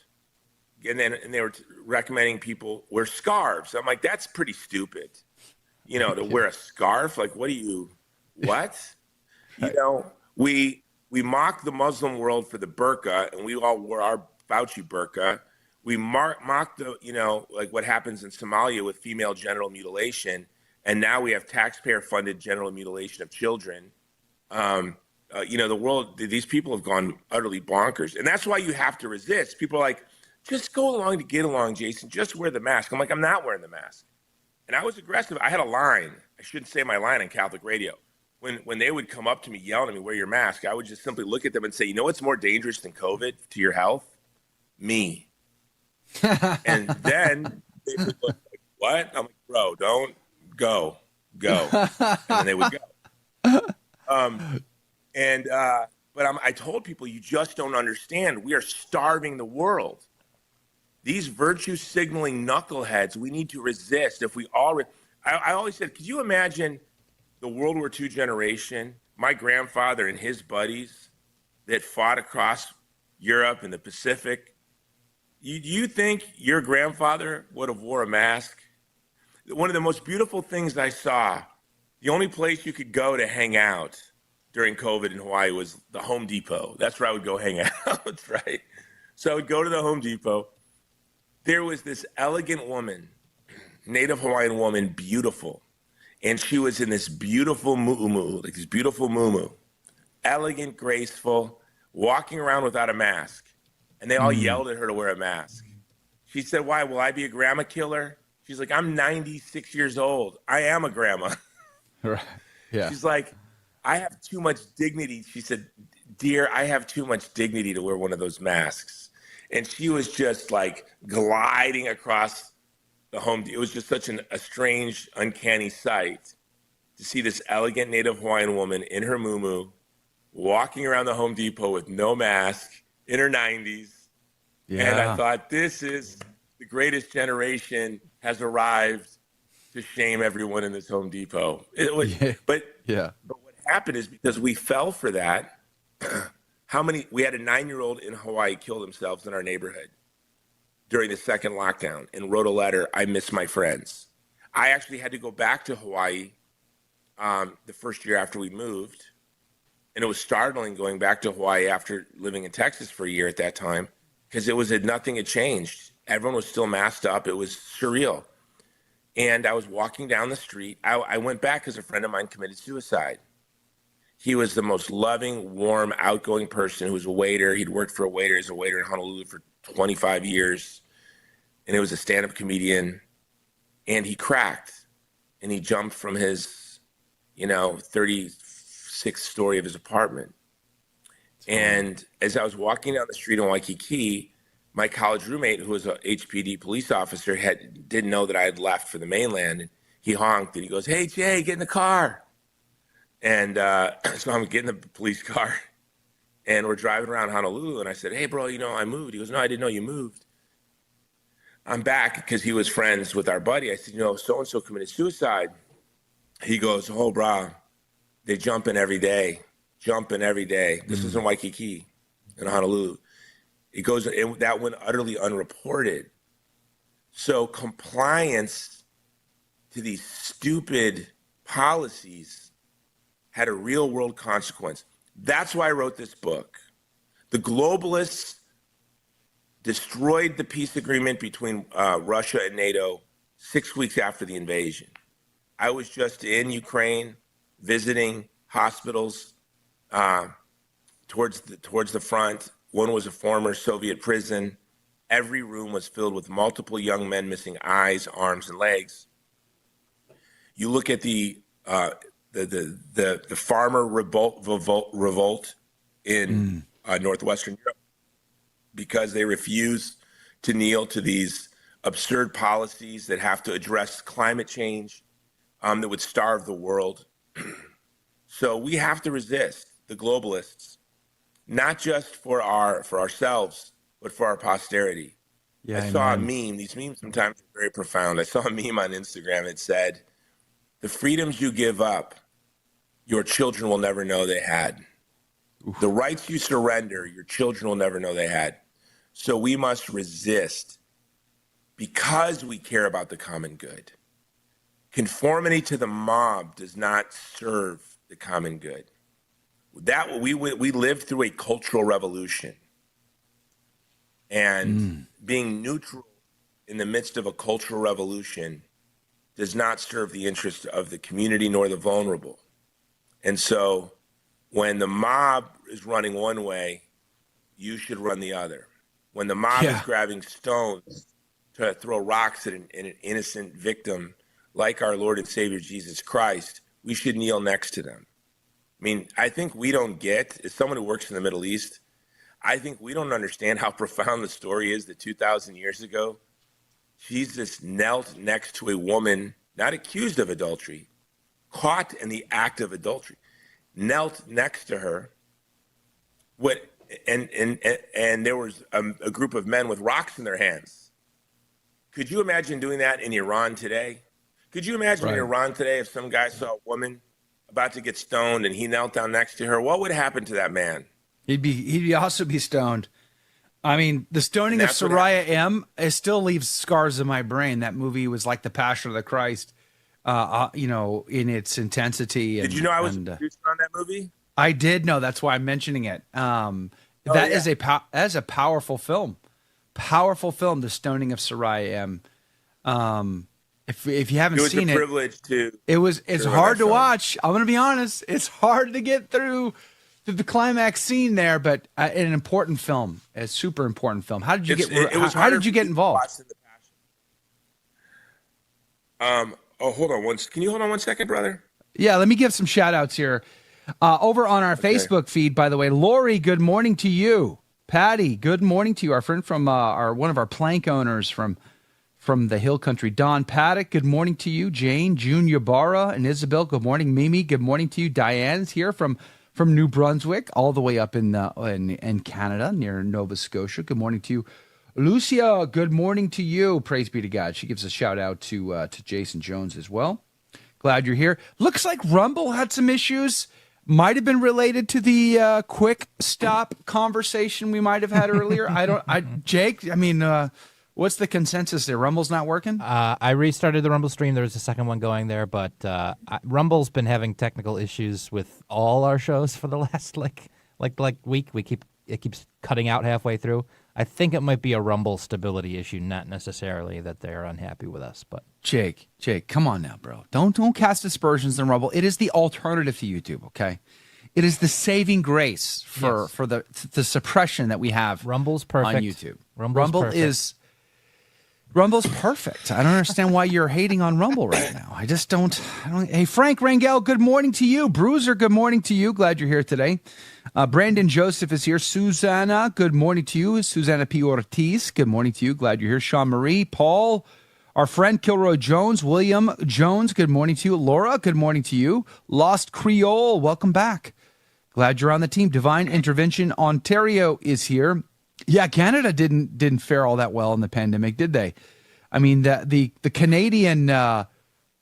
and they were recommending people wear scarves. I'm like, that's pretty stupid. To wear a scarf, like, what? We We mock the Muslim world for the burqa, and we all wore our Fauci burqa. We mock the, like what happens in Somalia with female genital mutilation, and now we have taxpayer-funded genital mutilation of children. The world, these people have gone utterly bonkers, and that's why you have to resist. People are like, just go along to get along, Jason. Just wear the mask. I'm like, I'm not wearing the mask. And I was aggressive. I had a line. I shouldn't say my line on Catholic radio. When they would come up to me yelling at me, wear your mask, I would just simply look at them and say, you know what's more dangerous than COVID to your health? Me. And then they would look like, what? I'm like, bro, don't go. And then they would go. But I told people, you just don't understand. We are starving the world. These virtue signaling knuckleheads, we need to resist. If we all, I always said, could you imagine the World War II generation, my grandfather and his buddies that fought across Europe and the Pacific? You think your grandfather would have wore a mask? One of the most beautiful things I saw, the only place you could go to hang out during COVID in Hawaii was the Home Depot. That's where I would go hang out, right? So I would go to the Home Depot. There was this elegant woman, Native Hawaiian woman, beautiful. And she was in this beautiful muumuu, like this beautiful muumuu, elegant, graceful, walking around without a mask. And they all yelled at her to wear a mask. She said, why, will I be a grandma killer? She's like, I'm 96 years old. I am a grandma. Right. Yeah. She's like, I have too much dignity. She said, dear, I have too much dignity to wear one of those masks. And she was just like gliding across the home. It was just such a strange, uncanny sight to see this elegant Native Hawaiian woman in her muumuu walking around the Home Depot with no mask in her 90s. Yeah. And I thought, this is the greatest generation has arrived to shame everyone in this Home Depot. It was, but what happened is because we fell for that, we had a 9-year-old in Hawaii kill themselves in our neighborhood during the second lockdown and wrote a letter, I miss my friends. I actually had to go back to Hawaii the first year after we moved. And it was startling going back to Hawaii after living in Texas for a year at that time, because nothing had changed. Everyone was still masked up. It was surreal. And I was walking down the street. I went back because a friend of mine committed suicide. He was the most loving, warm, outgoing person who was a waiter. He'd worked for a waiter as a waiter in Honolulu for 25 years. And he was a stand-up comedian. And he cracked. And he jumped from his, 36th story of his apartment. And as I was walking down the street in Waikiki, my college roommate, who was a HPD police officer, didn't know that I had left for the mainland. And he honked and he goes, hey, Jay, get in the car. And so I'm getting the police car and we're driving around Honolulu. And I said, hey, bro, I moved. He goes, no, I didn't know you moved. I'm back because he was friends with our buddy. I said, so-and-so committed suicide. He goes, oh, bro, they jumping every day. This is in Waikiki in Honolulu. It goes, and that went utterly unreported. So compliance to these stupid policies had a real world consequence. That's why I wrote this book. The globalists destroyed the peace agreement between Russia and NATO 6 weeks after the invasion. I was just in Ukraine visiting hospitals towards the front. One was a former Soviet prison. Every room was filled with multiple young men missing eyes, arms, and legs. You look at the farmer revolt in northwestern Europe because they refuse to kneel to these absurd policies that have to address climate change that would starve the world. So we have to resist the globalists, not just for ourselves, but for our posterity. Yeah, I saw a meme. These memes sometimes are very profound. I saw a meme on Instagram. It said, the freedoms you give up, your children will never know they had. Oof. The rights you surrender, your children will never know they had. So we must resist because we care about the common good. Conformity to the mob does not serve the common good. That we lived through a cultural revolution, and being neutral in the midst of a cultural revolution does not serve the interest of the community nor the vulnerable. And so when the mob is running one way, you should run the other. When the mob is grabbing stones to throw rocks at an innocent victim like our Lord and Savior Jesus Christ, we should kneel next to them. I mean, I think we don't get, as someone who works in the Middle East, I think we don't understand how profound the story is that 2,000 years ago, Jesus knelt next to a woman, not accused of adultery, caught in the act of adultery, knelt next to her. And there was a group of men with rocks in their hands. Could you imagine doing that in Iran today? Could you imagine in Iran today if some guy saw a woman about to get stoned and he knelt down next to her? What would happen to that man? He'd also be stoned. I mean, the stoning of Soraya M. It still leaves scars in my brain. That movie was like the Passion of the Christ, in its intensity. Did you know I was a producer on that movie? I did know. That's why I'm mentioning it. That is a powerful film. Powerful film, The Stoning of Soraya M. If you haven't seen it, it's hard to watch. I'm going to be honest. It's hard to get through the climax scene there, but an important film, a super important film. How did you how did you get involved? Hold on can you hold on 1 second, brother? Yeah, let me give some shout outs here. Over on our Facebook feed, by the way, Lori, good morning to you. Patty, good morning to you. Our friend from one of our plank owners from the Hill Country, Don Paddock, good morning to you. Jane, June Ybarra, and Isabel, good morning. Mimi, good morning to you. Diane's here from New Brunswick, all the way up in Canada, near Nova Scotia. Good morning to you. Lucia, good morning to you. Praise be to God. She gives a shout out to Jason Jones as well. Glad you're here. Looks like Rumble had some issues. Might have been related to the quick stop conversation we might have had earlier. Jake, what's the consensus there? Rumble's not working? I restarted the Rumble stream. There was a second one going there, but Rumble's been having technical issues with all our shows for the last like week. It keeps cutting out halfway through. I think it might be a Rumble stability issue, not necessarily that they're unhappy with us. But Jake, come on now, bro. Don't cast aspersions on Rumble. It is the alternative to YouTube, okay? It is the saving grace for the suppression that we have. Rumble's perfect on YouTube. Rumble's perfect. I don't understand why you're hating on Rumble right now. I don't. Hey, Frank Rangel, good morning to you. Bruiser, good morning to you. Glad you're here today. Brandon Joseph is here. Susanna, good morning to you. Susanna P. Ortiz, good morning to you. Glad you're here. Sean Marie, Paul, our friend Kilroy Jones, William Jones, good morning to you. Laura, good morning to you. Lost Creole, welcome back. Glad you're on the team. Divine Intervention Ontario is here. Yeah, Canada didn't fare all that well in the pandemic, did they? I mean, the Canadian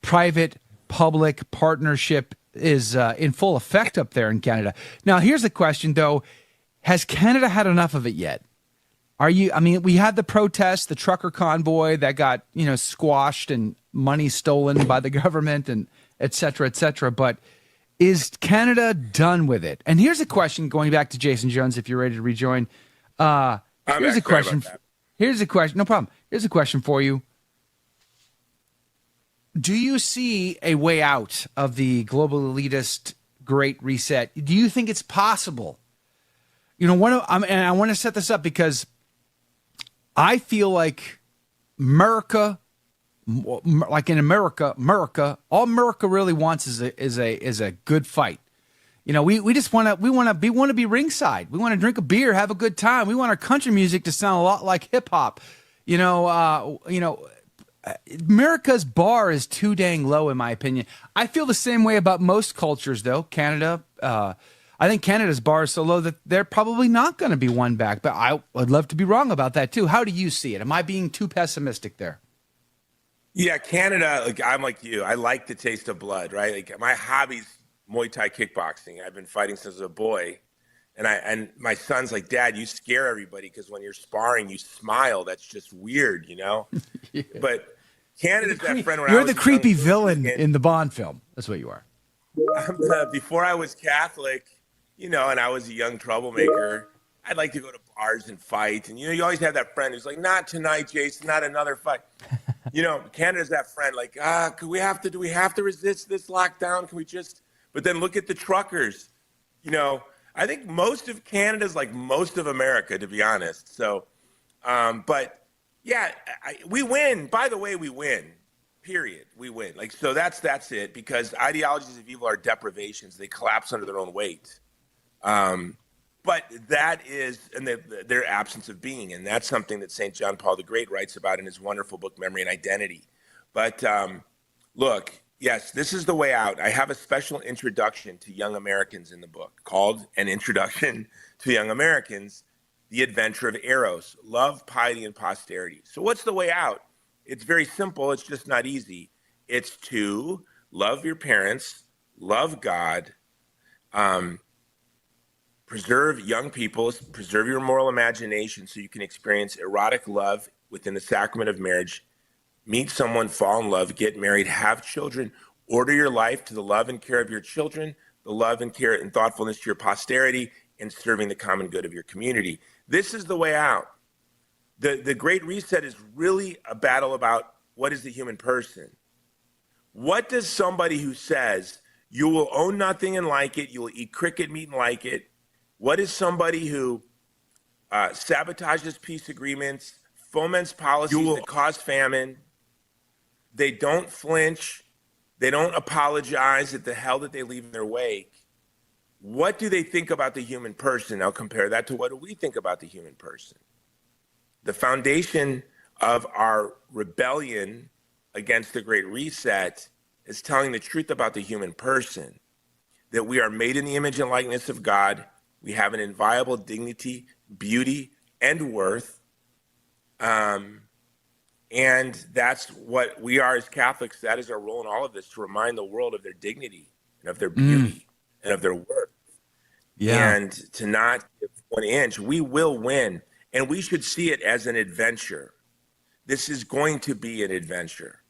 private-public partnership is in full effect up there in Canada. Now, here's the question, though. Has Canada had enough of it yet? We had the protest, the trucker convoy that got, squashed and money stolen by the government and et cetera, but is Canada done with it? And here's a question, going back to Jason Jones, if you're ready to rejoin. Here's a question. No problem. Here's a question for you. Do you see a way out of the global elitist Great Reset? Do you think it's possible? And I want to set this up because I feel like America, all America really wants is a good fight. We just want to be ringside. We want to drink a beer, have a good time. We want our country music to sound a lot like hip hop. America's bar is too dang low, in my opinion. I feel the same way about most cultures, though. Canada, I think Canada's bar is so low that they're probably not going to be won back. But I would love to be wrong about that too. How do you see it? Am I being too pessimistic there? Yeah, Canada. I'm like you. I like the taste of blood, right? Like my hobby's Muay Thai kickboxing. I've been fighting since I was a boy. And my son's like, Dad, you scare everybody because when you're sparring, you smile. That's just weird, Yeah. But Canada's that friend. You're the creepy villain in the Bond film. That's what you are. Before I was Catholic, and I was a young troublemaker. I'd like to go to bars and fight. And, you always have that friend who's like, not tonight, Jason, not another fight. Canada's that friend like, do we have to resist this lockdown? Can we just, but then look at the truckers. I think most of Canada's like most of America, to be honest. So, but yeah, we win. By the way, we win. Period. We win. So that's it, because ideologies of evil are deprivations. They collapse under their own weight. But that is, and their absence of being. And that's something that St. John Paul the Great writes about in his wonderful book, Memory and Identity. But look, yes, this is the way out. I have a special introduction to young Americans in the book called An Introduction to Young Americans, The Adventure of Eros, Love, Piety, and Posterity. So what's the way out? It's very simple. It's just not easy. It's to love your parents, love God, preserve young people, preserve your moral imagination so you can experience erotic love within the sacrament of marriage, meet someone, fall in love, get married, have children, order your life to the love and care of your children, the love and care and thoughtfulness to your posterity, and serving the common good of your community. This is the way out. The Great Reset is really a battle about what is the human person. What does somebody who says you will own nothing and like it, you will eat cricket meat and like it, what is somebody who sabotages peace agreements, foments policies that cause famine, they don't flinch, they don't apologize at the hell that they leave in their wake? What do they think about the human person? Now compare that to what do we think about the human person? The foundation of our rebellion against the Great Reset is telling the truth about the human person, that we are made in the image and likeness of God. We have an inviolable dignity, beauty, and worth. And that's what we are as Catholics. That is our role in all of this, to remind the world of their dignity and of their beauty and of their worth. Yeah. And to not give 1 inch. We will win. And we should see it as an adventure. This is going to be an adventure.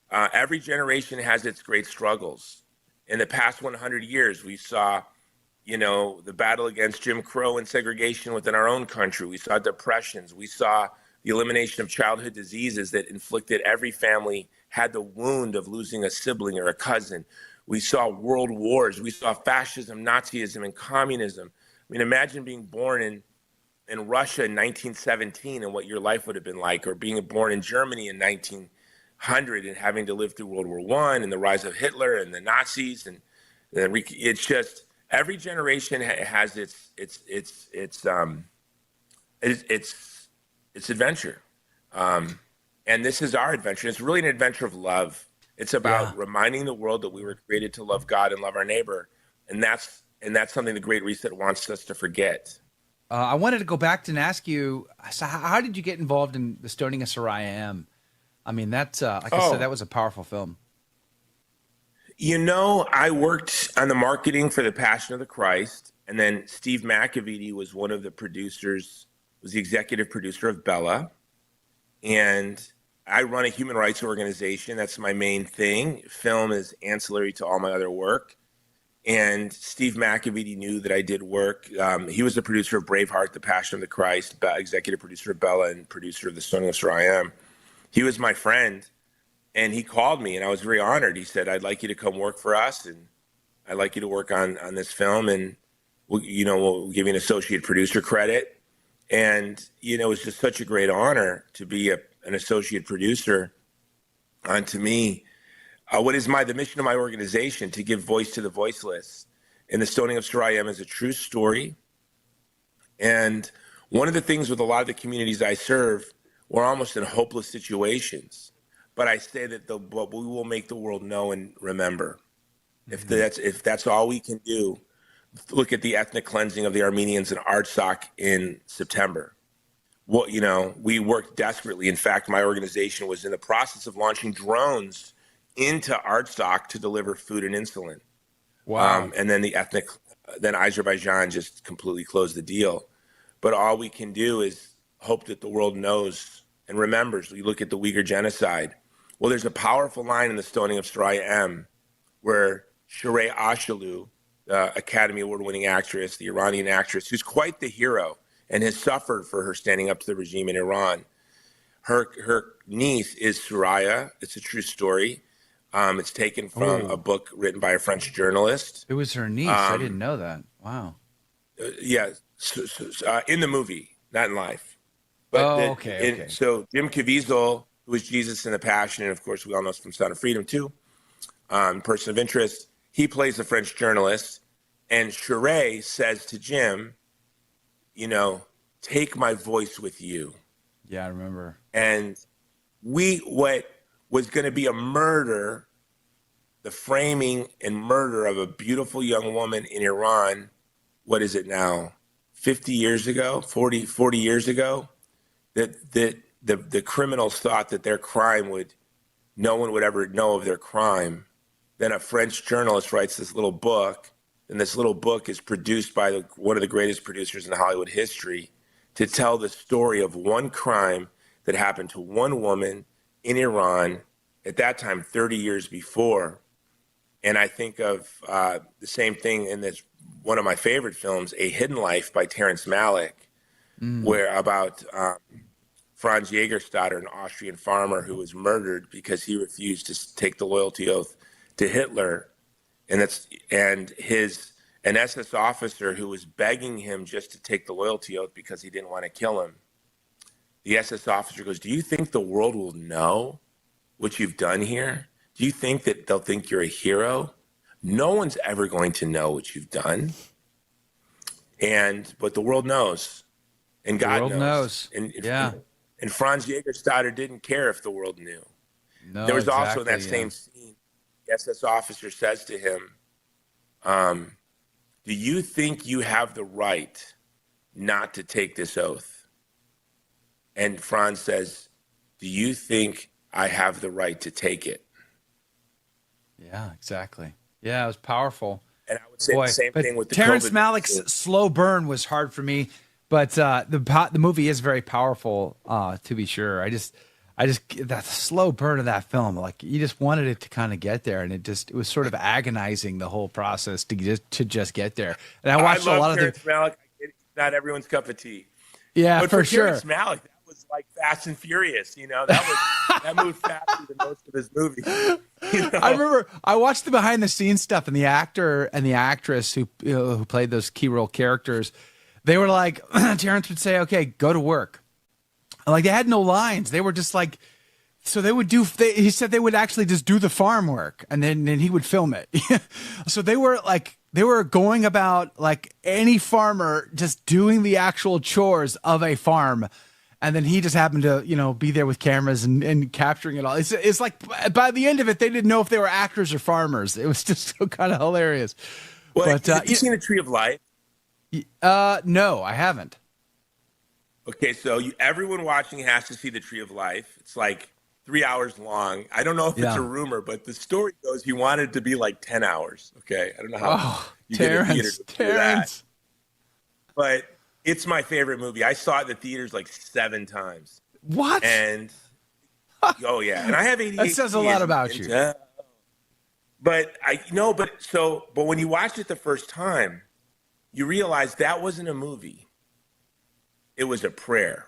Every generation has its great struggles. In the past 100 years, we saw, the battle against Jim Crow and segregation within our own country. We saw depressions. We saw the elimination of childhood diseases that inflicted every family had the wound of losing a sibling or a cousin. We saw world wars. We saw fascism, Nazism, and communism. I mean, imagine being born in Russia in 1917 and what your life would have been like, or being born in Germany in 1900 and having to live through World War I and the rise of Hitler and the Nazis. And it's just, every generation has its adventure. And this is our adventure. It's really an adventure of love. It's about reminding the world that we were created to love God and love our neighbor. And that's something the Great Reset wants us to forget. I wanted to go back and ask you, so how did you get involved in the Stoning of Soraya M? I mean, that's, like I said, that was a powerful film. I worked on the marketing for The Passion of the Christ, and then Steve McAveety was one of the producers, was the executive producer of Bella. And I run a human rights organization. That's my main thing. Film is ancillary to all my other work. And Steve McAveety knew that I did work. He was the producer of Braveheart, The Passion of the Christ, executive producer of Bella, and producer of The Stoning of Soraya M. He was my friend, and he called me, and I was very honored. He said, "I'd like you to come work for us, and I'd like you to work on this film, and we'll give you an associate producer credit." And it was just such a great honor to be an associate producer. And to me, what is the mission of my organization? To give voice to the voiceless. And The Stoning of Soraya M is a true story. And one of the things with a lot of the communities I serve, we're almost in hopeless situations. But I say that we will make the world know and remember. Mm-hmm. If that's all we can do, look at the ethnic cleansing of the Armenians in Artsakh in September. Well, we worked desperately. In fact, my organization was in the process of launching drones into Artsakh to deliver food and insulin. Wow. And then then Azerbaijan just completely closed the deal. But all we can do is hope that the world knows and remembers. We look at the Uyghur genocide. Well, there's a powerful line in The Stoning of Soraya M where Sheree Ashalu, Academy Award-winning actress, the Iranian actress, who's quite the hero and has suffered for her standing up to the regime in Iran. Her niece is Soraya. It's a true story. It's taken from a book written by a French journalist. It was her niece. I didn't know that. Wow. Yeah, in the movie, not in life. But okay. So Jim Caviezel, who was Jesus in the Passion, and of course we all know from Sound of Freedom too, Person of Interest, he plays a French journalist. And Sheree says to Jim, take my voice with you. Yeah, I remember. And what was going to be a murder, the framing and murder of a beautiful young woman in Iran, what is it now, 50 years ago, 40 years ago, that the criminals thought that their crime no one would ever know of their crime. Then a French journalist writes this little book, and this little book is produced by one of the greatest producers in Hollywood history to tell the story of one crime that happened to one woman in Iran at that time, 30 years before. And I think of the same thing in this one of my favorite films, A Hidden Life by Terrence Malick, where about Franz Jägerstätter, an Austrian farmer who was murdered because he refused to take the loyalty oath to Hitler. And an SS officer who was begging him just to take the loyalty oath because he didn't want to kill him. The SS officer goes, "Do you think the world will know what you've done here? Do you think that they'll think you're a hero? No one's ever going to know what you've done. But the world knows, and God knows. And Franz Jägerstätter didn't care if the world knew. No, there was also in that same scene, the SS officer says to him, do you think you have the right not to take this oath? And Franz says, do you think I have the right to take it? Yeah, exactly. Yeah, it was powerful. And I would say the same thing with the Terrence COVID Malick's Slow Burn was hard for me, but the movie is very powerful, to be sure. I just that slow burn of that film, like you just wanted it to kind of get there, and it was sort of agonizing the whole process to just get there. And I watched a lot of Terrence Malick. It's not everyone's cup of tea. Yeah, but for sure. Terrence Malick, that was like Fast and Furious. That moved faster than most of his movies. I remember I watched the behind the scenes stuff, and the actor and the actress who played those key role characters, they were like, Terrence would say, "Okay, go to work." Like they had no lines. They were just like, so they would he said they would actually just do the farm work, and then he would film it. So they were going about like any farmer, just doing the actual chores of a farm. And then he just happened to, be there with cameras and capturing it all. It's like by the end of it, they didn't know if they were actors or farmers. It was just so kind of hilarious. Well, have you seen A Tree of Life? No, I haven't. Okay, so everyone watching has to see The Tree of Life. It's like 3 hours long. I don't know if it's a rumor, but the story goes he wanted it to be like 10 hours. Okay, I don't know how you get a theater to do that. But it's my favorite movie. I saw it in the theaters like 7 times. What? And oh yeah, and I have ADHD. That says a lot about you. But when you watch it the first time, you realize that wasn't a movie. It was a prayer,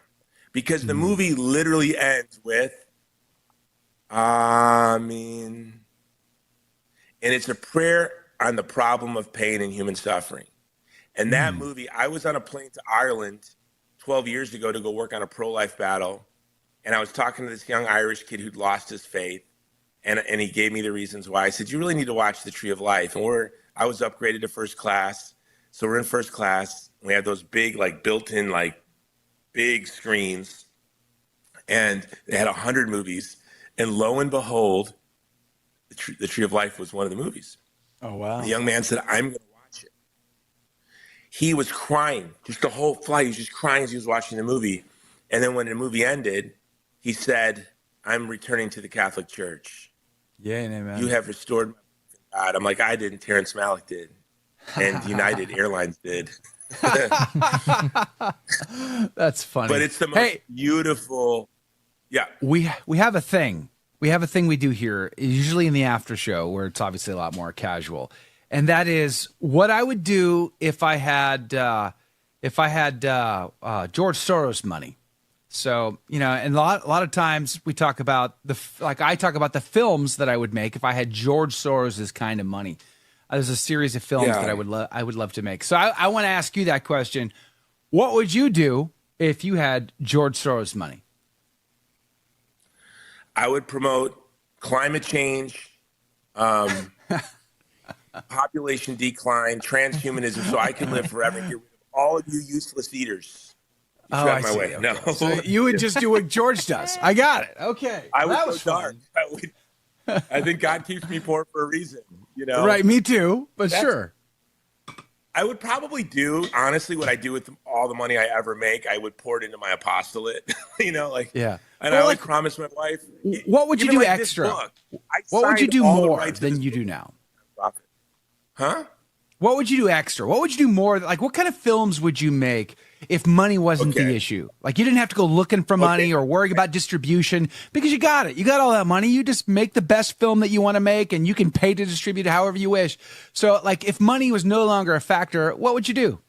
because the movie literally ends with "Amen," and it's a prayer on the problem of pain and human suffering. And that movie, I was on a plane to Ireland 12 years ago to go work on a pro-life battle. And I was talking to this young Irish kid who'd lost his faith. And he gave me the reasons why. I said, you really need to watch The Tree of Life. And I was upgraded to first class. So we're in first class. We have those big, like built-in, like big screens. And they had 100 movies. And lo and behold, The Tree of Life was one of the movies. Oh, wow. The young man said, I'm going to watch it. He was crying, just the whole flight. He was just crying as he was watching the movie. And then when the movie ended, he said, I'm returning to the Catholic Church. Yeah, amen. You have restored my faith in God. I'm like, I didn't. Terrence Malick did. And United Airlines did. That's funny. But it's the most beautiful. Yeah. We have a thing. We have a thing we do here, usually in the after show, where it's obviously a lot more casual. and that is what I would do if I had George Soros money. So, and a lot of times we talk about I talk about the films that I would make if I had George Soros's kind of money. There's a series of films that I would love to make. So I want to ask you that question. What would you do if you had George Soros money? I would promote climate change, population decline, transhumanism, so I can live forever. Get rid of all of you useless eaters. I see. Way. Okay. No, so you would just do what George does. I got it. Okay, I would that go was dark. fun. I think God keeps me poor for a reason. Right? Me too. But sure. I would probably do, honestly, what I do with all the money I ever make, I would pour it into my apostolate, Yeah. And I always promise my wife. What would you do extra? What would you do more than you do now? Huh? What would you do extra? What would you do more? Like, what kind of films would you make if money wasn't the issue? Like, you didn't have to go looking for money or worry about distribution because you got it. You got all that money. You just make the best film that you want to make, and you can pay to distribute it however you wish. So, like, if money was no longer a factor, what would you do?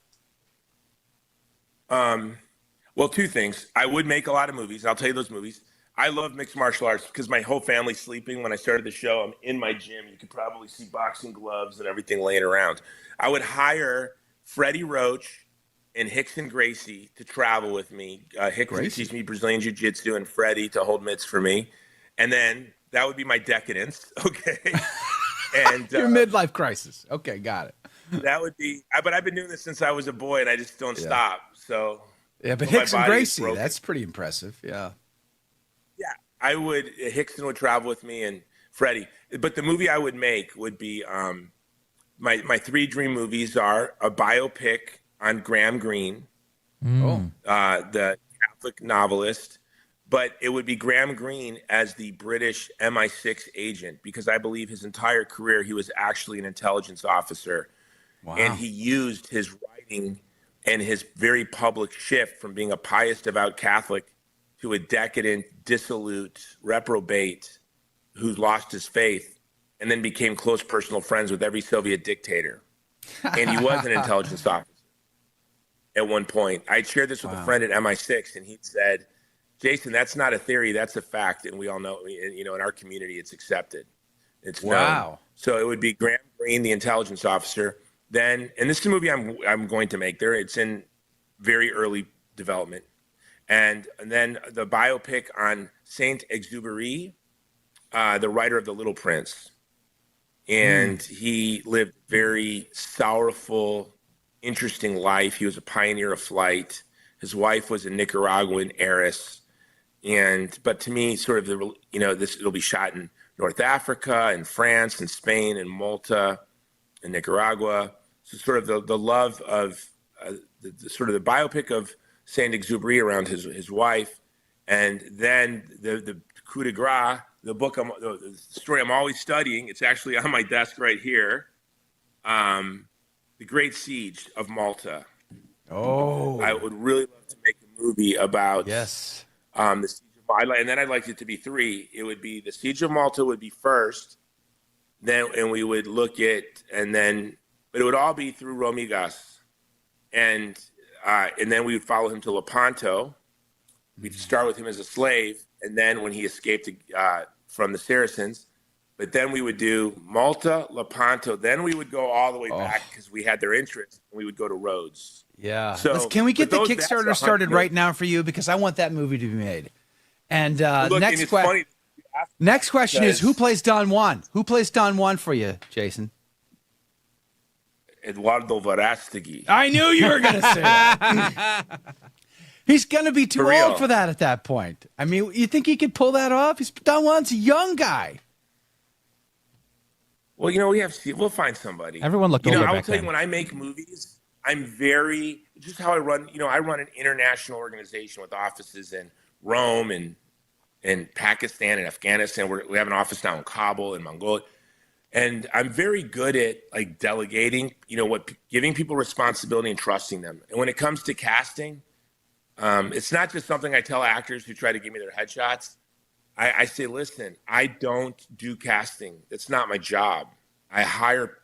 Well, two things. I would make a lot of movies. I'll tell you those movies. I love mixed martial arts because my whole family's sleeping. When I started the show, I'm in my gym. You could probably see boxing gloves and everything laying around. I would hire Freddie Roach and Rickson Gracie to travel with me. Rickson to teach me Brazilian Jiu-Jitsu and Freddie to hold mitts for me. And then that would be my decadence, okay? And your midlife crisis. Okay, got it. That would be, but I've been doing this since I was a boy, and I just don't stop. So yeah, but Rickson Gracie, that's pretty impressive. Yeah. Yeah, Rickson would travel with me and Freddie. But the movie I would make would be, my three dream movies are a biopic on Graham Greene, the Catholic novelist. But it would be Graham Greene as the British MI6 agent, because I believe his entire career he was actually an intelligence officer. Wow. And he used his writing and his very public shift from being a pious, devout Catholic to a decadent, dissolute, reprobate who lost his faith and then became close personal friends with every Soviet dictator. And he was an intelligence officer at one point. I shared this with a friend at MI6, and he said, Jason, that's not a theory, that's a fact. And we all know, in our community, it's accepted. It's known. So it would be Graham Greene, the intelligence officer. Then, and this is a movie I'm going to make there. It's in very early development. And then the biopic on Saint Exupéry, the writer of The Little Prince. And he lived a very sorrowful, interesting life. He was a pioneer of flight. His wife was a Nicaraguan heiress. But to me, sort of it'll be shot in North Africa and France and Spain and Malta and Nicaragua. So sort of the love of the biopic of Saint Exupéry around his wife, and then the coup de grace, the book, the story I'm always studying. It's actually on my desk right here. The Great Siege of Malta. Oh, I would really love to make a movie about the Siege of Malta, and then I'd like it to be three. It would be the Siege of Malta would be first, and we would look at, but it would all be through Romigas, and then we would follow him to Lepanto. We'd start with him as a slave, and then when he escaped from the Saracens, but then we would do Malta, Lepanto. Then we would go all the way back because we had their interest, and we would go to Rhodes. Yeah. So can we get the Kickstarter started right now for you? Because I want that movie to be made. And next question is, who plays Don Juan? Who plays Don Juan for you, Jason? Eduardo Verástegui. I knew you were going to say that. He's going to be too old for that at that point. I mean, you think he could pull that off? Don Juan's a young guy. Well, we'll find somebody. Everyone looked older back then. I will tell you, when I make movies, I'm very, just how I run, I run an international organization with offices in Rome and Pakistan and Afghanistan. We have an office now in Kabul and Mongolia. And I'm very good at delegating, giving people responsibility and trusting them. And when it comes to casting, it's not just something I tell actors who try to give me their headshots. I say, listen, I don't do casting. That's not my job. I hire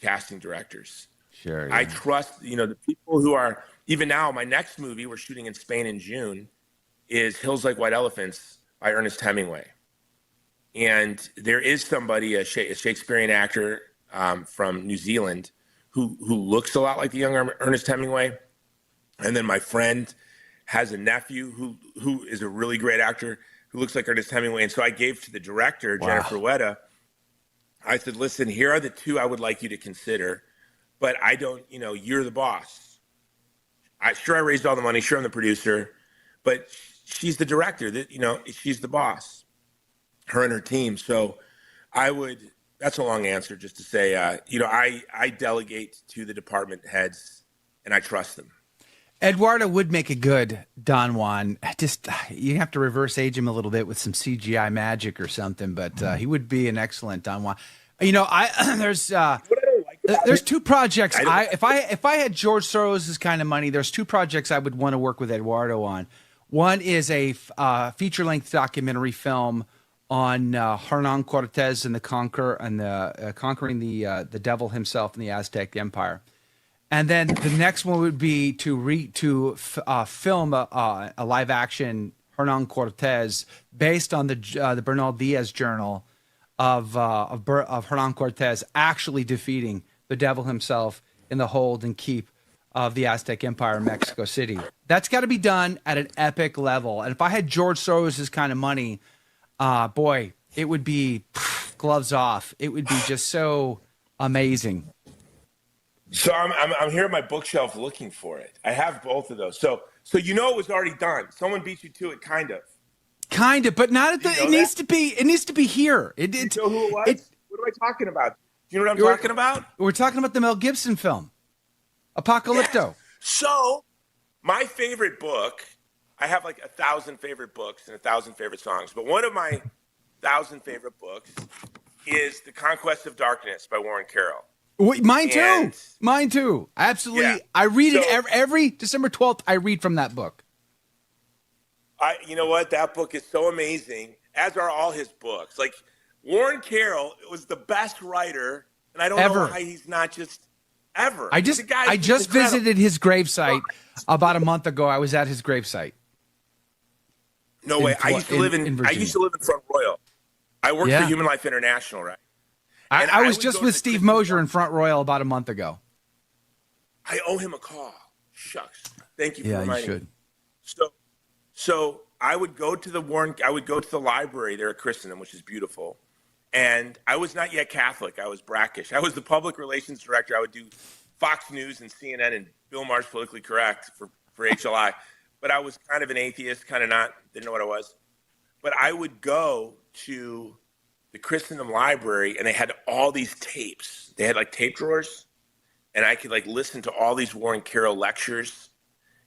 casting directors. Sure. I trust, the people who are, even now, my next movie we're shooting in Spain in June is Hills Like White Elephants by Ernest Hemingway. And there is somebody, a Shakespearean actor from New Zealand who looks a lot like the young Ernest Hemingway. And then my friend has a nephew who is a really great actor who looks like Ernest Hemingway. And so I gave to the director, Jennifer Weta, I said, listen, here are the two I would like you to consider, but I don't, you're the boss. I raised all the money. Sure, I'm the producer, but she's the director. She's the boss, her and her team. So that's a long answer just to say, I delegate to the department heads and I trust them. Eduardo would make a good Don Juan. Just you have to reverse age him a little bit with some CGI magic or something, but he would be an excellent Don Juan. There's two projects. If I had George Soros's kind of money, there's two projects I would want to work with Eduardo on. One is a feature-length documentary film on Hernan Cortez and conquering the devil himself in the Aztec Empire. And then the next one would be to film a live action Hernan Cortez based on the Bernal Diaz journal of Hernan Cortez actually defeating the devil himself in the hold and keep of the Aztec Empire in Mexico City. That's got to be done at an epic level. And if I had George Soros's kind of money, boy, it would be gloves off. It would be just so amazing. So I'm here at my bookshelf looking for it. I have both of those. So it was already done. Someone beat you to it, kind of. Kind of, but not at the. It needs to be. It needs to be here. You know who it was? What am I talking about? Do you know what I'm talking about? We're talking about the Mel Gibson film, Apocalypto. Yes. So my favorite book. I have like 1,000 favorite books and 1,000 favorite songs, but one of my 1,000 favorite books is The Conquest of Darkness by Warren Carroll. Mine too. Absolutely. Yeah. I read it every December 12th. I read from that book. You know what? That book is so amazing, as are all his books. Like Warren Carroll was the best writer, and I don't know why he's not just ever. I just visited his gravesite about a month ago. I was at his gravesite. No way. I used to live in Front Royal. I worked for Human Life International, right? I was just with Steve Mosier in Front Royal about a month ago. I owe him a call. Shucks. Thank you for reminding me. So I would go to the library there at Christendom, which is beautiful. And I was not yet Catholic. I was brackish. I was the public relations director. I would do Fox News and CNN and Bill Maher's Politically Correct for HLI. But I was kind of an atheist, kind of not, didn't know what I was. But I would go to the Christendom library, and they had all these tapes. They had like tape drawers, and I could like listen to all these Warren Carroll lectures.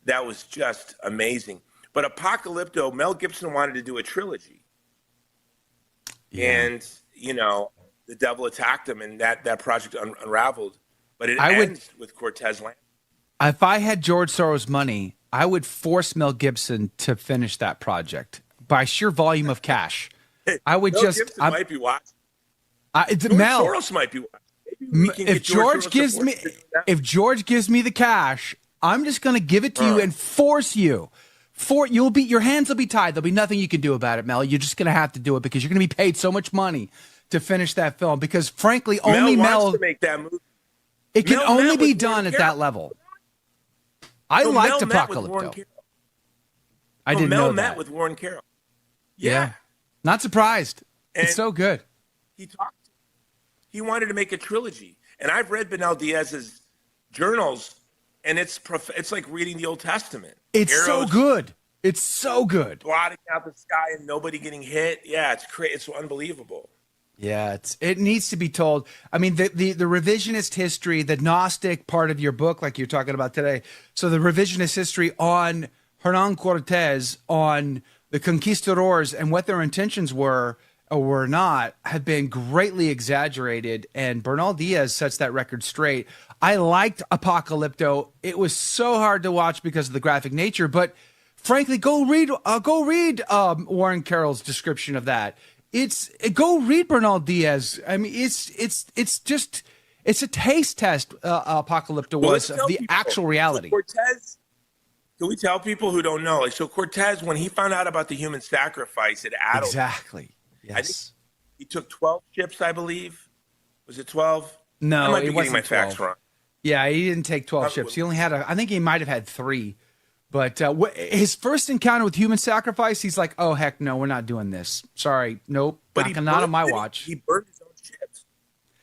That was just amazing. But Apocalypto, Mel Gibson wanted to do a trilogy. Yeah. And, the devil attacked him, and that project unraveled. But it ends with Cortez Land. If I had George Soros' money, I would force Mel Gibson to finish that project by sheer volume of cash. I would Gibson might be watching. Mel Soros might be watching. If George gives me the cash, I'm just going to give it to you and force you. Your hands will be tied. There'll be nothing you can do about it, Mel. You're just going to have to do it because you're going to be paid so much money to finish that film. Because frankly, only Mel wants to make that movie. It can only be done at that level. I liked Apocalypto. I didn't know that. Mel met with Warren Carroll. Yeah. Not surprised. It's so good. He wanted to make a trilogy. And I've read Bernal Diaz's journals, and it's like reading the Old Testament. It's so good. It's so good. Blotting out the sky and nobody getting hit. Yeah, it's unbelievable. Yeah, it needs to be told. I mean, the revisionist history, the Gnostic part of your book, like you're talking about today. So the revisionist history on Hernan Cortez, on the conquistadors and what their intentions were or were not, have been greatly exaggerated. And Bernal Diaz sets that record straight. I liked Apocalypto. It was so hard to watch because of the graphic nature, but frankly, go read Warren Carroll's description of that. Go read Bernal Diaz. I mean, it's It's a taste test, Apocalypto Well, was, let's of tell the people. actual reality. So Cortez, can we tell people who don't know? Like, so Cortez, when he found out about the human sacrifice, it addled him. Exactly. I think Yes. he took 12 ships, I believe. Was it 12? No, I might it be getting my wasn't facts 12. wrong. Yeah, he didn't take 12 ships. He only had, I think he might have had 3. But his first encounter with human sacrifice, he's like, oh, heck no, we're not doing this. Sorry. Nope. Not on my watch. He burned his own ships.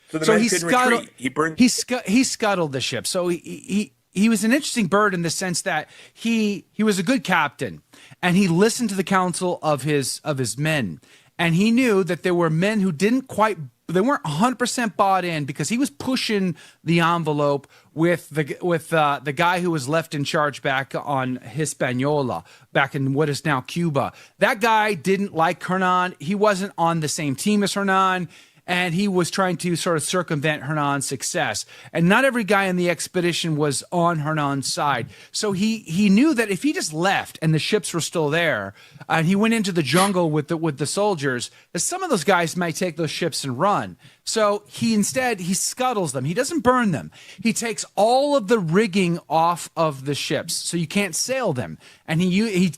So the So men he couldn't scuttled, retreat. He burned. he scuttled the ship. So he was an interesting bird in the sense that he was a good captain, and he listened to the counsel of his men, and he knew that there were men who they weren't 100% bought in, because he was pushing the envelope with the guy who was left in charge back on Hispaniola, back in what is now Cuba. That guy didn't like Hernan. He wasn't on the same team as Hernan, and he was trying to sort of circumvent Hernan's success. And not every guy in the expedition was on Hernan's side. So he knew that if he just left and the ships were still there, and he went into the jungle with the soldiers, that some of those guys might take those ships and run. So he scuttles them. He doesn't burn them. He takes all of the rigging off of the ships, so you can't sail them. And he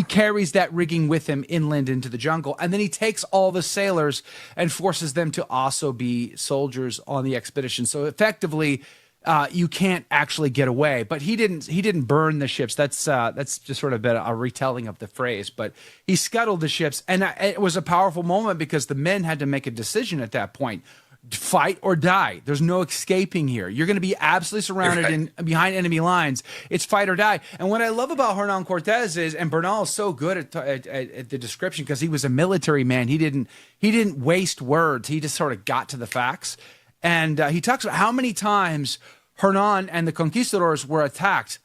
carries that rigging with him inland into the jungle. And then he takes all the sailors and forces them to also be soldiers on the expedition. So effectively, you can't actually get away. But he didn't burn the ships. That's just sort of a retelling of the phrase. But he scuttled the ships, and it was a powerful moment because the men had to make a decision at that point: fight or die. There's no escaping here. You're going to be absolutely surrounded behind enemy lines. It's fight or die. And what I love about Hernan Cortez is, and Bernal is so good at the description because he was a military man. He didn't waste words. He just sort of got to the facts. And he talks about how many times Hernan and the conquistadors were attacked,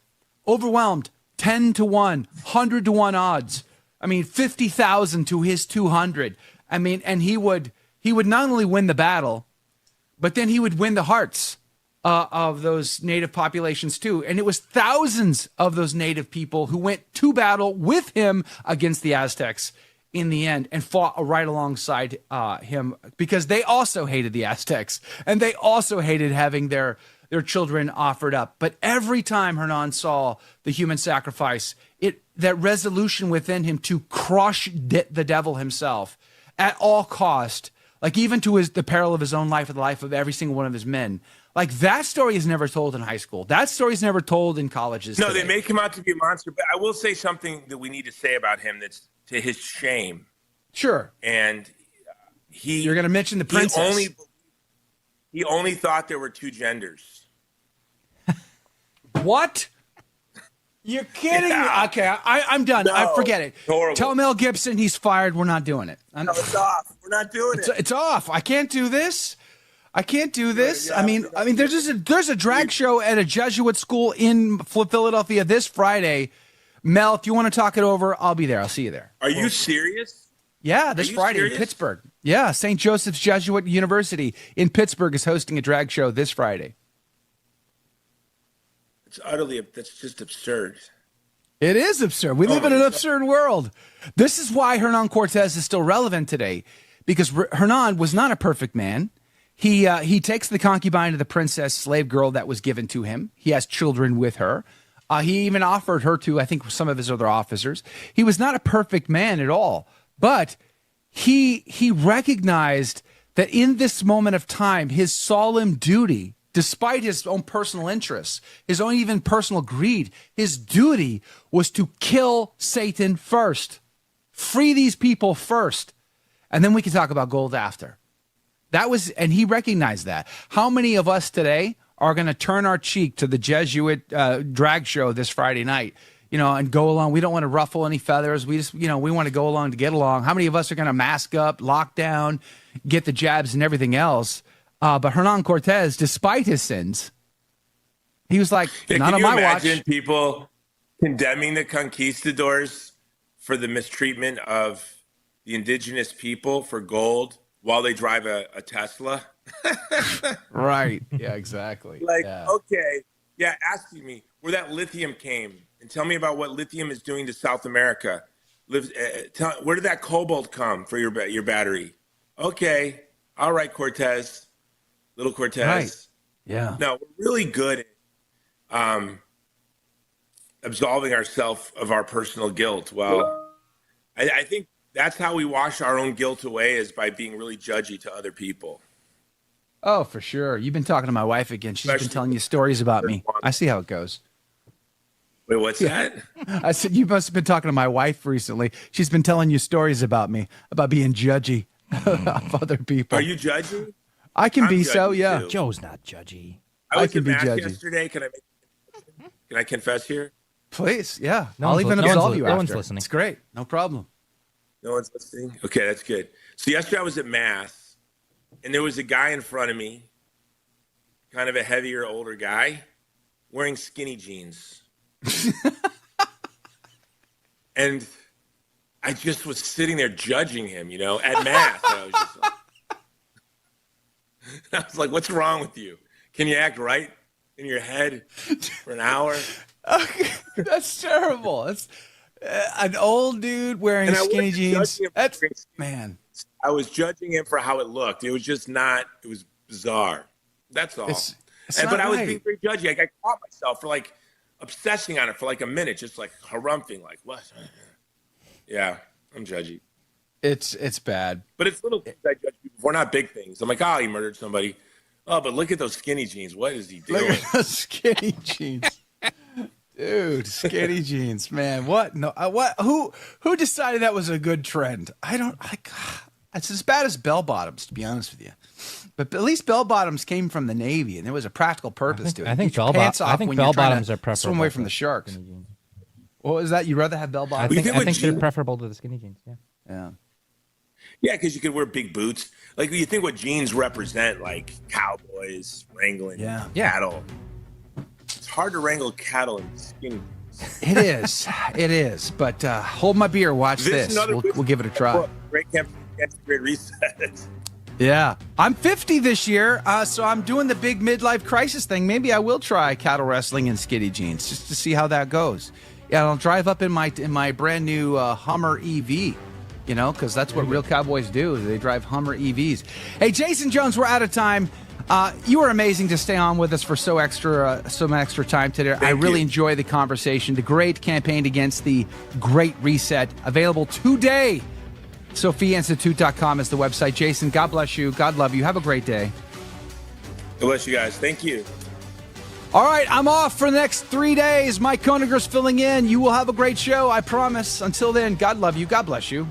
overwhelmed, 10-1, 100-1 odds. I mean, 50,000 to his 200. I mean, and he would not only win the battle, but then he would win the hearts of those native populations too. And it was thousands of those native people who went to battle with him against the Aztecs in the end, and fought right alongside him, because they also hated the Aztecs, and they also hated having their children offered up. But every time Hernan saw the human sacrifice, that resolution within him to crush the devil himself at all cost, like even to the peril of his own life or the life of every single one of his men. Like, that story is never told in high school. That story is never told in colleges. No, today. they make him out to be a monster. But I will say something that we need to say about him that's to his shame. Sure. And you're going to mention the princess. He only thought there were 2 genders. What? You're kidding me? Okay, I'm done. No, I forget it. horrible. Tell Mel Gibson he's fired. We're not doing it. No, it's off. We're not doing it. It's off. I can't do this. I can't do this. Yeah, I mean, there's a drag show at a Jesuit school in Philadelphia this Friday. Mel, if you want to talk it over, I'll be there. I'll see you there. Are you serious? Yeah, this Friday in Pittsburgh. Yeah, St. Joseph's Jesuit University in Pittsburgh is hosting a drag show this Friday. That's just absurd. It is absurd. We live in an absurd world. This is why Hernan Cortez is still relevant today, because Hernan was not a perfect man. He takes the concubine of the princess slave girl that was given to him. He has children with her. He even offered her to, I think, some of his other officers. He was not a perfect man at all, but he recognized that in this moment of time, his solemn duty, despite his own personal interests, his own even personal greed, his duty was to kill Satan first, free these people first, and then we can talk about gold after. And he recognized that. How many of us today are going to turn our cheek to the Jesuit drag show this Friday night, and go along? We don't want to ruffle any feathers. We just, we want to go along to get along. How many of us are going to mask up, lock down, get the jabs and everything else? But Hernan Cortez, despite his sins, he was like, not on my watch. Can you imagine people condemning the conquistadors for the mistreatment of the indigenous people for gold while they drive a Tesla? Right. Yeah, exactly. Okay. Yeah, asking me where that lithium came and tell me about what lithium is doing to South America. Where did that cobalt come for your battery? Okay. All right, Cortez. Little Cortez. Right. Yeah. No, we're really good at absolving ourselves of our personal guilt. Well, I think that's how we wash our own guilt away, is by being really judgy to other people. Oh, for sure. You've been talking to my wife again. She's been telling you stories about me. I see how it goes. Wait, what's that? I said, you must have been talking to my wife recently. She's been telling you stories about me, about being judgy of other people. Are you judgy? I can I'm be so, judgy, yeah. too. Joe's not judgy. I was can at be Mass judgy. yesterday. Can I confess here? Please, yeah. No I'll one's even li- no absolve one's li- you no after. one's listening. It's great. No problem. No one's listening? Okay, that's good. So yesterday I was at Mass, and there was a guy in front of me, kind of a heavier, older guy, wearing skinny jeans. And I just was sitting there judging him, at Mass. I was like, what's wrong with you? Can you act right in your head for an hour? That's terrible. It's an old dude wearing And I skinny wasn't jeans. judging him for That's, wearing skinny man. I was judging him for how it looked. It was just not, it was bizarre. That's all. It's But not I was right. being very judgy. I caught myself for obsessing on it for a minute, just harumphing, what? Yeah, I'm judgy. It's bad. But it's little things I judge people for, not big things. I'm like, oh, he murdered somebody. Oh, but look at those skinny jeans. What is he doing? Look at those skinny jeans. Dude, skinny jeans, man. What? No, what? Who decided that was a good trend? It's as bad as bell bottoms, to be honest with you. But at least bell bottoms came from the Navy, and there was a practical purpose to it. I think Get your bell pants bo- off I think when bell you're trying bottoms to are preferable. swim away from to the sharks. skinny jeans. What was that? You'd rather have bell I bottoms? think, think I with think they're jeans- preferable to the skinny jeans. Yeah. Yeah. Yeah, because you could wear big boots. You think what jeans represent, cowboys wrangling cattle. It's hard to wrangle cattle in skinny jeans. It is. It is. But hold my beer. Watch this. We'll give it a try. Great great reset. Yeah. I'm 50 this year, so I'm doing the big midlife crisis thing. Maybe I will try cattle wrestling in skinny jeans just to see how that goes. Yeah, I'll drive up in my brand new Hummer EV, because that's what real cowboys do. They drive Hummer EVs. Hey, Jason Jones, we're out of time. You were amazing to stay on with us for some extra time today. I really enjoy the conversation. The great campaign against the Great Reset, available today. SophiaInstitute.com is the website. Jason, God bless you. God love you. Have a great day. God bless you guys. Thank you. All right, I'm off for the next 3 days. Mike Koniger's filling in. You will have a great show, I promise. Until then, God love you. God bless you.